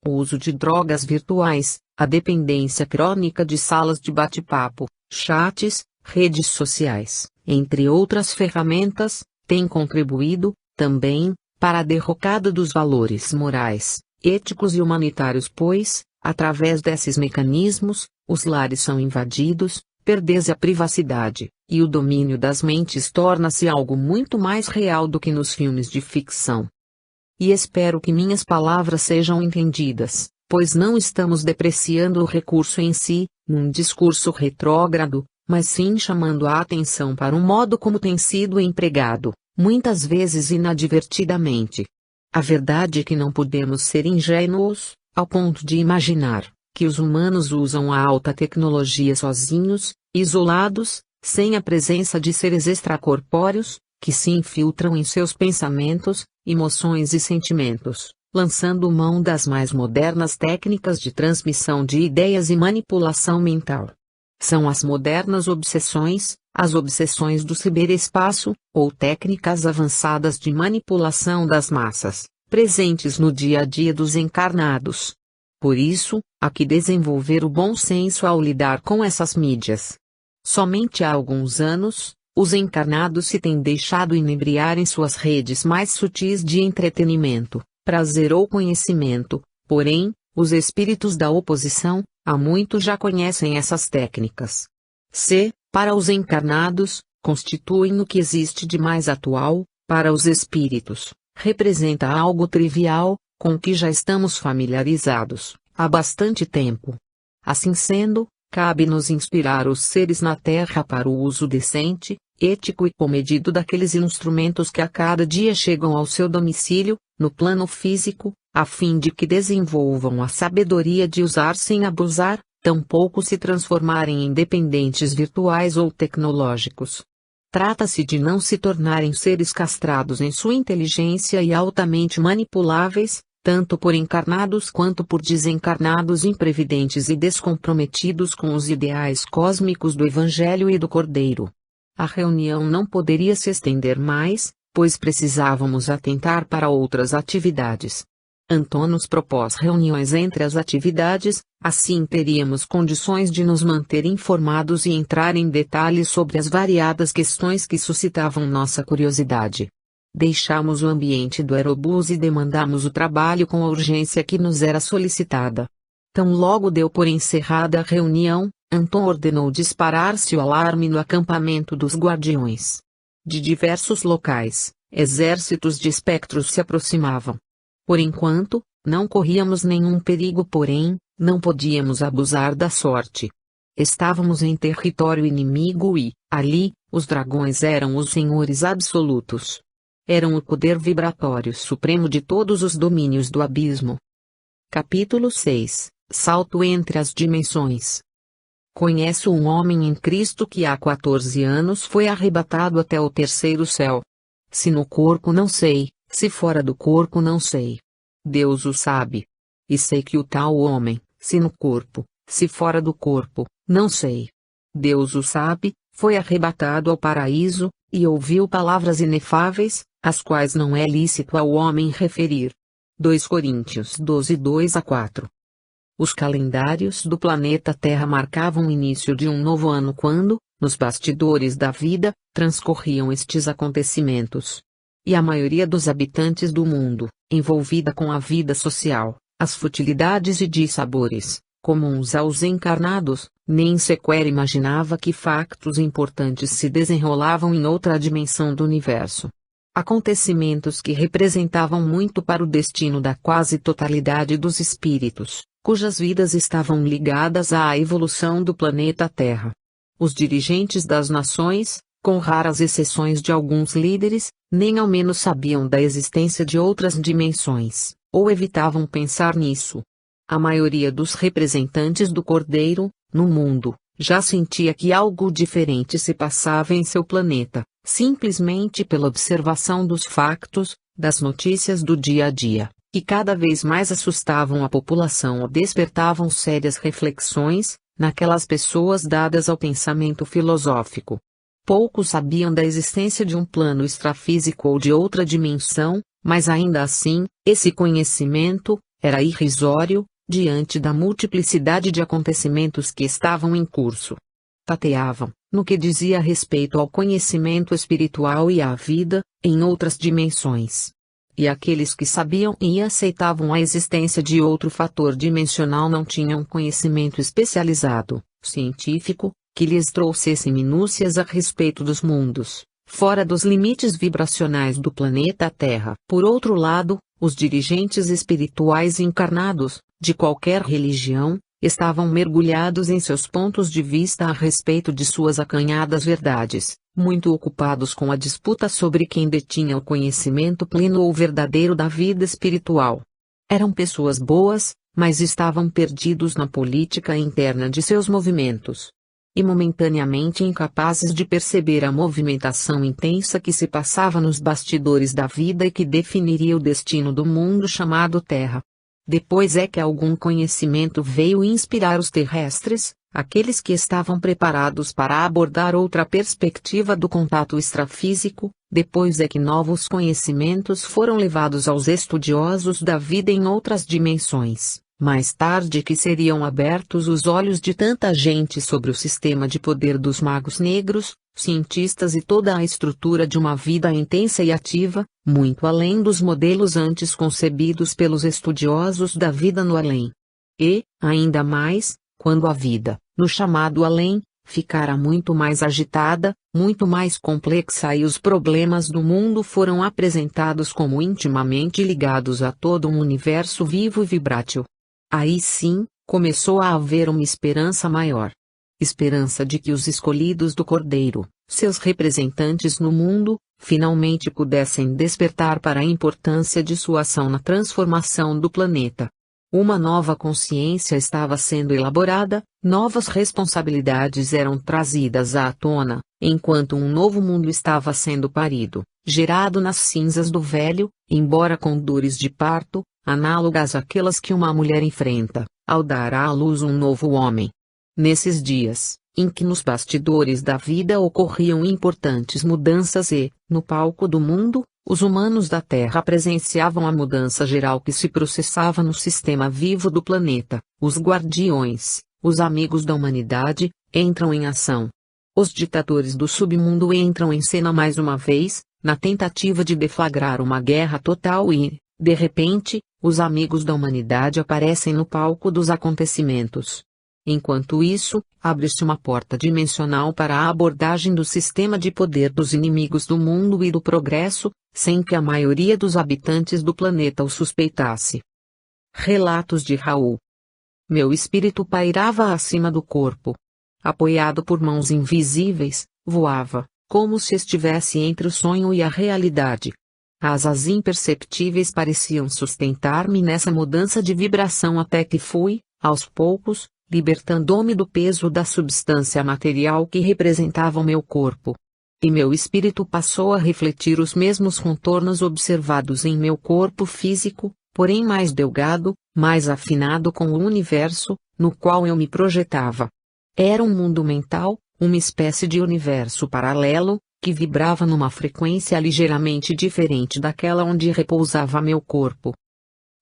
Speaker 1: O uso de drogas virtuais, a dependência crônica de salas de bate-papo, chats, redes sociais, entre outras ferramentas, tem contribuído, também, para a derrocada dos valores morais, éticos e humanitários, pois, através desses mecanismos, os lares são invadidos, perde-se a privacidade, e o domínio das mentes torna-se algo muito mais real do que nos filmes de ficção. E espero que minhas palavras sejam entendidas, pois não estamos depreciando o recurso em si, num discurso retrógrado, mas sim chamando a atenção para o modo como tem sido empregado, muitas vezes inadvertidamente. A verdade é que não podemos ser ingênuos, ao ponto de imaginar que os humanos usam a alta tecnologia sozinhos, isolados, sem a presença de seres extracorpóreos, que se infiltram em seus pensamentos, emoções e sentimentos, lançando mão das mais modernas técnicas de transmissão de ideias e manipulação mental. São as modernas obsessões, as obsessões do ciberespaço, ou técnicas avançadas de manipulação das massas, presentes no dia a dia dos encarnados. Por isso, há que desenvolver o bom senso ao lidar com essas mídias. Somente há alguns anos, os encarnados se têm deixado inebriar em suas redes mais sutis de entretenimento, prazer ou conhecimento, porém, os espíritos da oposição, há muito já conhecem essas técnicas. Para os encarnados, constituem o que existe de mais atual, para os espíritos, representa algo trivial, com o que já estamos familiarizados, há bastante tempo. Assim sendo, cabe-nos inspirar os seres na Terra para o uso decente, ético e comedido daqueles instrumentos que a cada dia chegam ao seu domicílio, no plano físico, a fim de que desenvolvam a sabedoria de usar sem abusar, tampouco se transformarem em dependentes virtuais ou tecnológicos. Trata-se de não se tornarem seres castrados em sua inteligência e altamente manipuláveis, tanto por encarnados quanto por desencarnados imprevidentes e descomprometidos com os ideais cósmicos do Evangelho e do Cordeiro. A reunião não poderia se estender mais, pois precisávamos atentar para outras atividades. Antônio nos propôs reuniões entre as atividades, assim teríamos condições de nos manter informados e entrar em detalhes sobre as variadas questões que suscitavam nossa curiosidade. Deixamos o ambiente do aerobus e demandamos o trabalho com a urgência que nos era solicitada. Tão logo deu por encerrada a reunião, Antônio ordenou disparar-se o alarme no acampamento dos guardiões. De diversos locais, exércitos de espectros se aproximavam. Por enquanto, não corríamos nenhum perigo, porém, não podíamos abusar da sorte. Estávamos em território inimigo e, ali, os dragões eram os senhores absolutos. Eram o poder vibratório supremo de todos os domínios do abismo. Capítulo 6 – Salto entre as dimensões. Conheço um homem em Cristo que há 14 anos foi arrebatado até o terceiro céu. Se no corpo não sei, se fora do corpo não sei. Deus o sabe. E sei que o tal homem, se no corpo, se fora do corpo, não sei. Deus o sabe, foi arrebatado ao paraíso, e ouviu palavras inefáveis, as quais não é lícito ao homem referir. 2 Coríntios 12, 2-4. Os calendários do planeta Terra marcavam o início de um novo ano quando, nos bastidores da vida, transcorriam estes acontecimentos. E a maioria dos habitantes do mundo, envolvida com a vida social, as futilidades e dissabores, comuns aos encarnados, nem sequer imaginava que factos importantes se desenrolavam em outra dimensão do universo. Acontecimentos que representavam muito para o destino da quase totalidade dos espíritos, cujas vidas estavam ligadas à evolução do planeta Terra. Os dirigentes das nações, com raras exceções de alguns líderes, nem ao menos sabiam da existência de outras dimensões, ou evitavam pensar nisso. A maioria dos representantes do Cordeiro, no mundo, já sentia que algo diferente se passava em seu planeta, simplesmente pela observação dos factos, das notícias do dia a dia, que cada vez mais assustavam a população ou despertavam sérias reflexões, naquelas pessoas dadas ao pensamento filosófico. Poucos sabiam da existência de um plano extrafísico ou de outra dimensão, mas ainda assim, esse conhecimento era irrisório, diante da multiplicidade de acontecimentos que estavam em curso. Tateavam, no que dizia respeito ao conhecimento espiritual e à vida, em outras dimensões. E aqueles que sabiam e aceitavam a existência de outro fator dimensional não tinham conhecimento especializado, científico, que lhes trouxesse minúcias a respeito dos mundos, fora dos limites vibracionais do planeta Terra. Por outro lado, os dirigentes espirituais encarnados, de qualquer religião, estavam mergulhados em seus pontos de vista a respeito de suas acanhadas verdades, muito ocupados com a disputa sobre quem detinha o conhecimento pleno ou verdadeiro da vida espiritual. Eram pessoas boas, mas estavam perdidos na política interna de seus movimentos. E momentaneamente incapazes de perceber a movimentação intensa que se passava nos bastidores da vida e que definiria o destino do mundo chamado Terra. Depois é que algum conhecimento veio inspirar os terrestres, aqueles que estavam preparados para abordar outra perspectiva do contato extrafísico, depois é que novos conhecimentos foram levados aos estudiosos da vida em outras dimensões. Mais tarde que seriam abertos os olhos de tanta gente sobre o sistema de poder dos magos negros, cientistas e toda a estrutura de uma vida intensa e ativa, muito além dos modelos antes concebidos pelos estudiosos da vida no além. E, ainda mais, quando a vida, no chamado além, ficara muito mais agitada, muito mais complexa e os problemas do mundo foram apresentados como intimamente ligados a todo um universo vivo e vibrátil. Aí sim, começou a haver uma esperança maior. Esperança de que os escolhidos do Cordeiro, seus representantes no mundo, finalmente pudessem despertar para a importância de sua ação na transformação do planeta. Uma nova consciência estava sendo elaborada, novas responsabilidades eram trazidas à tona, enquanto um novo mundo estava sendo parido, gerado nas cinzas do velho, embora com dores de parto, análogas àquelas que uma mulher enfrenta, ao dar à luz um novo homem. Nesses dias, em que nos bastidores da vida ocorriam importantes mudanças e, no palco do mundo, os humanos da Terra presenciavam a mudança geral que se processava no sistema vivo do planeta, os guardiões, os amigos da humanidade, entram em ação. Os ditadores do submundo entram em cena mais uma vez, na tentativa de deflagrar uma guerra total e, de repente, os amigos da humanidade aparecem no palco dos acontecimentos. Enquanto isso, abre-se uma porta dimensional para a abordagem do sistema de poder dos inimigos do mundo e do progresso, sem que a maioria dos habitantes do planeta o suspeitasse. Relatos de Raul. Meu espírito pairava acima do corpo. Apoiado por mãos invisíveis, voava, como se estivesse entre o sonho e a realidade. Asas imperceptíveis pareciam sustentar-me nessa mudança de vibração até que fui, aos poucos, libertando-me do peso da substância material que representava o meu corpo. E meu espírito passou a refletir os mesmos contornos observados em meu corpo físico, porém mais delgado, mais afinado com o universo, no qual eu me projetava. Era um mundo mental, uma espécie de universo paralelo, que vibrava numa frequência ligeiramente diferente daquela onde repousava meu corpo.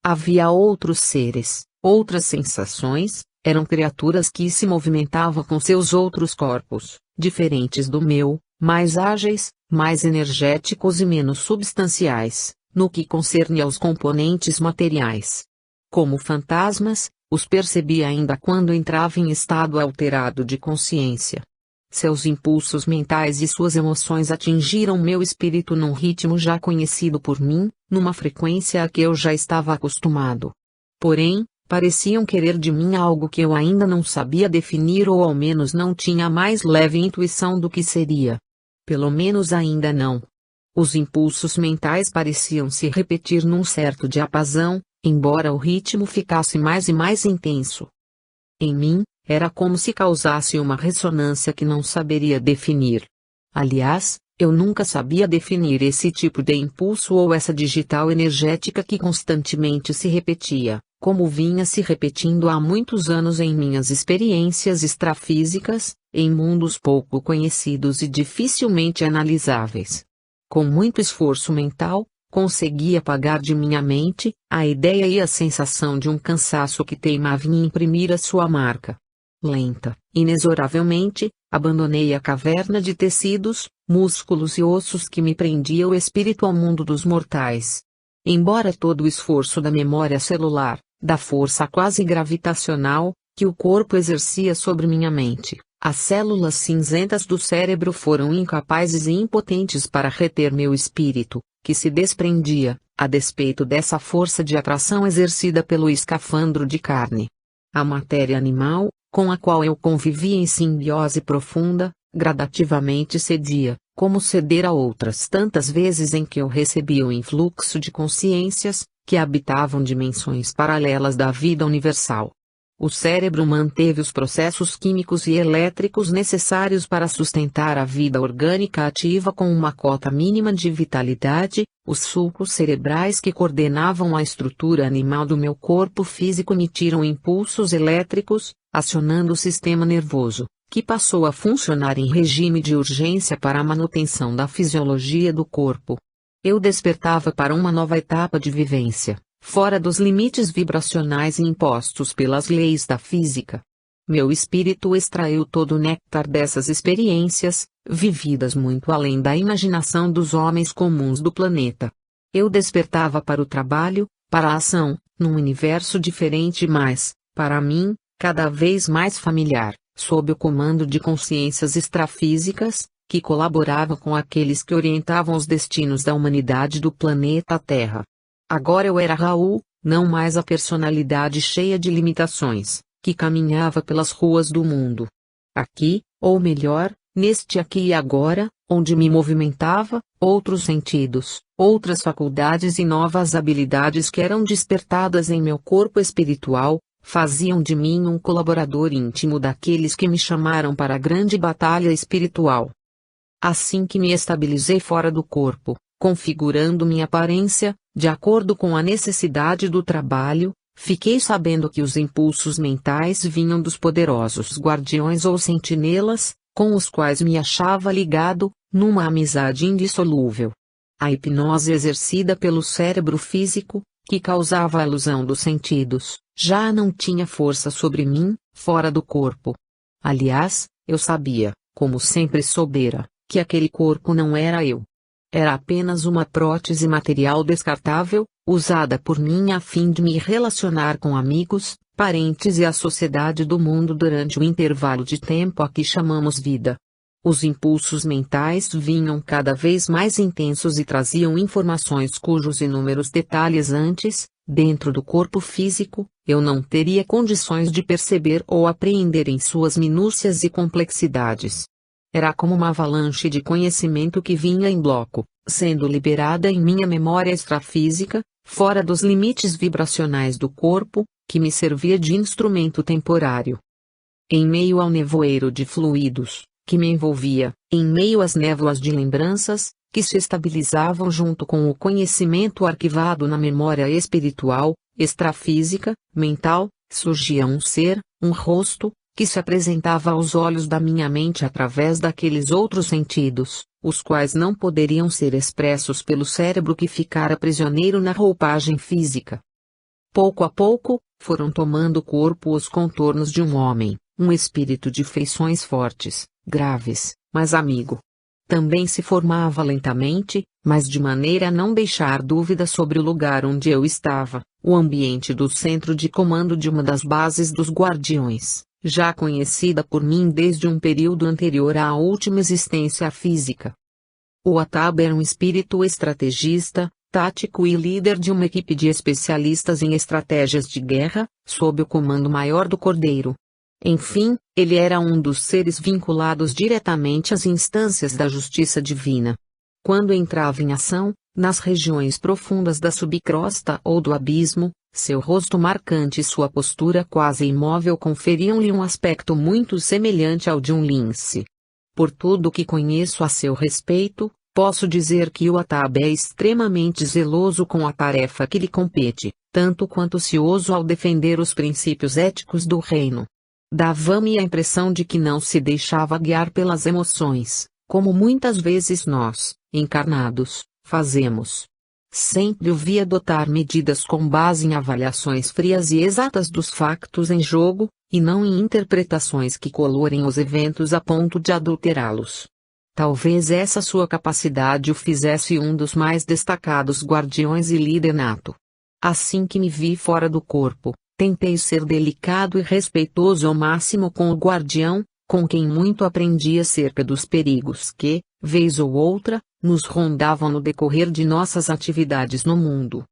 Speaker 1: Havia outros seres, outras sensações, eram criaturas que se movimentavam com seus outros corpos, diferentes do meu, mais ágeis, mais energéticos e menos substanciais, no que concerne aos componentes materiais. Como fantasmas, os percebi ainda quando entrava em estado alterado de consciência. Seus impulsos mentais e suas emoções atingiram meu espírito num ritmo já conhecido por mim, numa frequência a que eu já estava acostumado. Porém, pareciam querer de mim algo que eu ainda não sabia definir ou ao menos não tinha a mais leve intuição do que seria. Pelo menos ainda não. Os impulsos mentais pareciam se repetir num certo diapasão, embora o ritmo ficasse mais e mais intenso. Em mim, era como se causasse uma ressonância que não saberia definir. Aliás, eu nunca sabia definir esse tipo de impulso ou essa digital energética que constantemente se repetia, como vinha se repetindo há muitos anos em minhas experiências extrafísicas, em mundos pouco conhecidos e dificilmente analisáveis. Com muito esforço mental, consegui apagar de minha mente a ideia e a sensação de um cansaço que teimava em imprimir a sua marca. Lenta, inexoravelmente, abandonei a caverna de tecidos, músculos e ossos que me prendia o espírito ao mundo dos mortais. Embora todo o esforço da memória celular, da força quase gravitacional, que o corpo exercia sobre minha mente, as células cinzentas do cérebro foram incapazes e impotentes para reter meu espírito, que se desprendia, a despeito dessa força de atração exercida pelo escafandro de carne. A matéria animal, com a qual eu convivia em simbiose profunda, gradativamente cedia, como ceder a outras tantas vezes em que eu recebia o influxo de consciências, que habitavam dimensões paralelas da vida universal. O cérebro manteve os processos químicos e elétricos necessários para sustentar a vida orgânica ativa com uma cota mínima de vitalidade, os sulcos cerebrais que coordenavam a estrutura animal do meu corpo físico emitiram impulsos elétricos, acionando o sistema nervoso, que passou a funcionar em regime de urgência para a manutenção da fisiologia do corpo. Eu despertava para uma nova etapa de vivência, fora dos limites vibracionais impostos pelas leis da física. Meu espírito extraiu todo o néctar dessas experiências, vividas muito além da imaginação dos homens comuns do planeta. Eu despertava para o trabalho, para a ação, num universo diferente mas, para mim, cada vez mais familiar, sob o comando de consciências extrafísicas, que colaboravam com aqueles que orientavam os destinos da humanidade do planeta Terra. Agora eu era Raul, não mais a personalidade cheia de limitações, que caminhava pelas ruas do mundo. Aqui, ou melhor, neste aqui e agora, onde me movimentava, outros sentidos, outras faculdades e novas habilidades que eram despertadas em meu corpo espiritual, faziam de mim um colaborador íntimo daqueles que me chamaram para a grande batalha espiritual. Assim que me estabilizei fora do corpo, configurando minha aparência, de acordo com a necessidade do trabalho, fiquei sabendo que os impulsos mentais vinham dos poderosos guardiões ou sentinelas, com os quais me achava ligado, numa amizade indissolúvel. A hipnose exercida pelo cérebro físico, que causava a ilusão dos sentidos, já não tinha força sobre mim, fora do corpo. Aliás, eu sabia, como sempre soubera, que aquele corpo não era eu. Era apenas uma prótese material descartável, usada por mim a fim de me relacionar com amigos, parentes e a sociedade do mundo durante o intervalo de tempo a que chamamos vida. Os impulsos mentais vinham cada vez mais intensos e traziam informações cujos inúmeros detalhes antes, dentro do corpo físico, eu não teria condições de perceber ou apreender em suas minúcias e complexidades. Era como uma avalanche de conhecimento que vinha em bloco, sendo liberada em minha memória extrafísica, fora dos limites vibracionais do corpo, que me servia de instrumento temporário. Em meio ao nevoeiro de fluidos, que me envolvia, em meio às névoas de lembranças, que se estabilizavam junto com o conhecimento arquivado na memória espiritual, extrafísica, mental, surgia um ser, um rosto, que se apresentava aos olhos da minha mente através daqueles outros sentidos, os quais não poderiam ser expressos pelo cérebro que ficara prisioneiro na roupagem física. Pouco a pouco, foram tomando corpo os contornos de um homem, um espírito de feições fortes, graves, mas amigo. Também se formava lentamente, mas de maneira a não deixar dúvida sobre o lugar onde eu estava, o ambiente do centro de comando de uma das bases dos Guardiões, já conhecida por mim desde um período anterior à última existência física. O Ataba era um espírito estrategista, tático e líder de uma equipe de especialistas em estratégias de guerra, sob o comando maior do Cordeiro. Enfim, ele era um dos seres vinculados diretamente às instâncias da justiça divina. Quando entrava em ação, nas regiões profundas da subcrosta ou do abismo, seu rosto marcante e sua postura quase imóvel conferiam-lhe um aspecto muito semelhante ao de um lince. Por tudo o que conheço a seu respeito, posso dizer que o Ataba é extremamente zeloso com a tarefa que lhe compete, tanto quanto cioso ao defender os princípios éticos do reino. Dava-me a impressão de que não se deixava guiar pelas emoções, como muitas vezes nós, encarnados, fazemos. Sempre o vi adotar medidas com base em avaliações frias e exatas dos factos em jogo, e não em interpretações que colorem os eventos a ponto de adulterá-los. Talvez essa sua capacidade o fizesse um dos mais destacados guardiões e líder nato. Assim que me vi fora do corpo, tentei ser delicado e respeitoso ao máximo com o guardião, com quem muito aprendi acerca dos perigos que, vez ou outra, nos rondavam no decorrer de nossas atividades no mundo.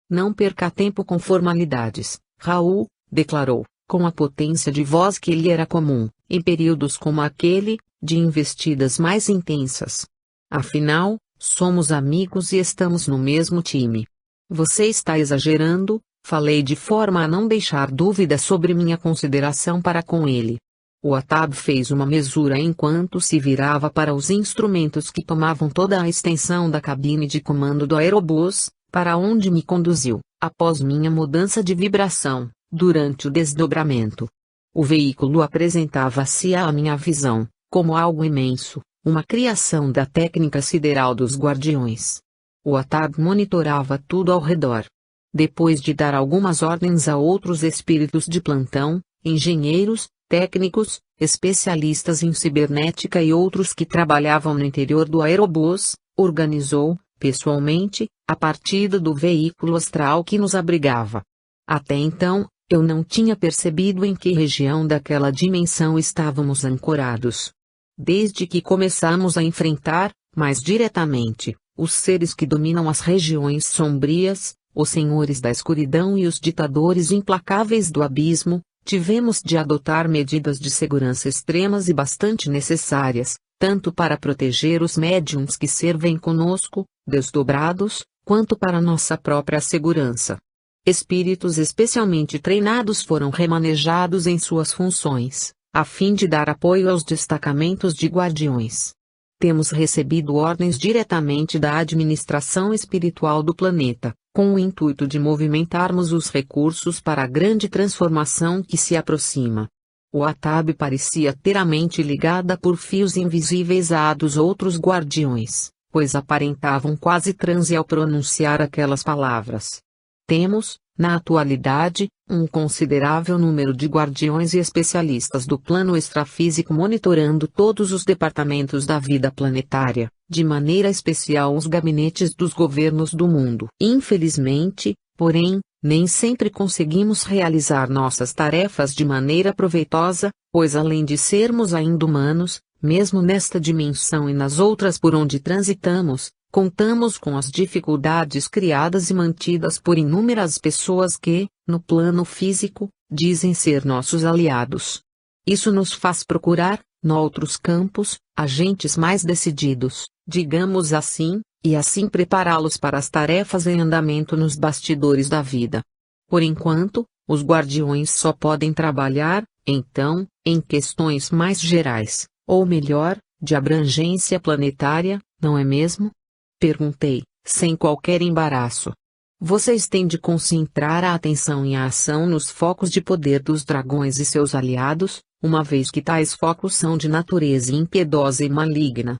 Speaker 1: Não perca tempo com formalidades, Raul, declarou, com a potência de voz que lhe era comum, em períodos como aquele, de investidas mais intensas. Afinal, somos amigos e estamos no mesmo time. Você está exagerando, falei de forma a não deixar dúvida sobre minha consideração para com ele. O Atab fez uma mesura enquanto se virava para os instrumentos que tomavam toda a extensão da cabine de comando do aerobus, para onde me conduziu, após minha mudança de vibração, durante o desdobramento. O veículo apresentava-se à minha visão, como algo imenso, uma criação da técnica sideral dos guardiões. O Atab monitorava tudo ao redor. Depois de dar algumas ordens a outros espíritos de plantão, engenheiros, técnicos, especialistas em cibernética e outros que trabalhavam no interior do aerobus, organizou, pessoalmente, a partida do veículo astral que nos abrigava. Até então, eu não tinha percebido em que região daquela dimensão estávamos ancorados. Desde que começamos a enfrentar, mais diretamente, os seres que dominam as regiões sombrias, os senhores da escuridão e os ditadores implacáveis do abismo, tivemos de adotar medidas de segurança extremas e bastante necessárias, tanto para proteger os médiuns que servem conosco, desdobrados, quanto para nossa própria segurança. Espíritos especialmente treinados foram remanejados em suas funções, a fim de dar apoio aos destacamentos de guardiões. Temos recebido ordens diretamente da administração espiritual do planeta, com o intuito de movimentarmos os recursos para a grande transformação que se aproxima. O Atab parecia ter a mente ligada por fios invisíveis a dos outros guardiões, pois aparentavam quase transe ao pronunciar aquelas palavras. Temos, na atualidade, um considerável número de guardiões e especialistas do plano extrafísico monitorando todos os departamentos da vida planetária, de maneira especial os gabinetes dos governos do mundo. Infelizmente, porém, nem sempre conseguimos realizar nossas tarefas de maneira proveitosa, pois além de sermos ainda humanos, mesmo nesta dimensão e nas outras por onde transitamos, contamos com as dificuldades criadas e mantidas por inúmeras pessoas que, no plano físico, dizem ser nossos aliados. Isso nos faz procurar, noutros campos, agentes mais decididos, digamos assim, e assim prepará-los para as tarefas em andamento nos bastidores da vida. Por enquanto, os guardiões só podem trabalhar, então, em questões mais gerais, ou melhor, de abrangência planetária, não é mesmo? Perguntei, sem qualquer embaraço. Vocês têm de concentrar a atenção e a ação nos focos de poder dos dragões e seus aliados, uma vez que tais focos são de natureza impiedosa e maligna.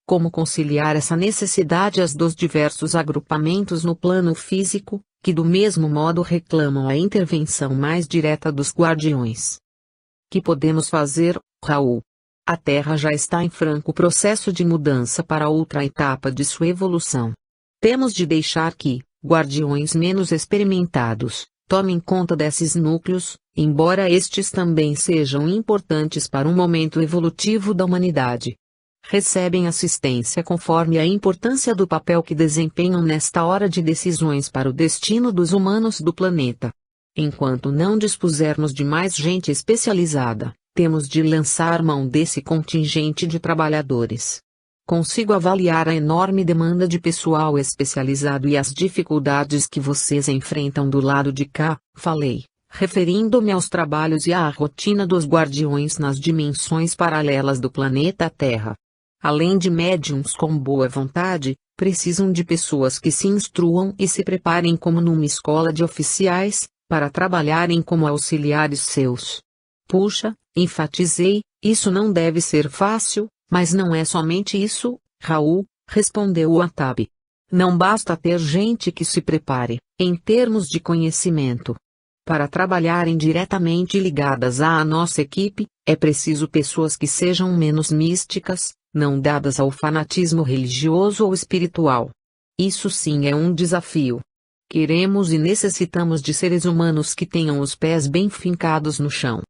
Speaker 1: Como conciliar essa necessidade às dos diversos agrupamentos no plano físico, que do mesmo modo reclamam a intervenção mais direta dos guardiões? Que podemos fazer, Raul? A Terra já está em franco processo de mudança para outra etapa de sua evolução. Temos de deixar que, guardiões menos experimentados, tomem conta desses núcleos, embora estes também sejam importantes para um momento evolutivo da humanidade. Recebem assistência conforme a importância do papel que desempenham nesta hora de decisões para o destino dos humanos do planeta. Enquanto não dispusermos de mais gente especializada, temos de lançar mão desse contingente de trabalhadores. Consigo avaliar a enorme demanda de pessoal especializado e as dificuldades que vocês enfrentam do lado de cá, falei, referindo-me aos trabalhos e à rotina dos guardiões nas dimensões paralelas do planeta Terra. Além de médiums com boa vontade, precisam de pessoas que se instruam e se preparem como numa escola de oficiais, para trabalharem como auxiliares seus. Puxa, enfatizei, isso não deve ser fácil, mas não é somente isso, Raul, respondeu o Atabe. Não basta ter gente que se prepare, em termos de conhecimento. Para trabalharem diretamente ligadas à nossa equipe, é preciso pessoas que sejam menos místicas, não dadas ao fanatismo religioso ou espiritual. Isso sim é um desafio. Queremos e necessitamos de seres humanos que tenham os pés bem fincados no chão.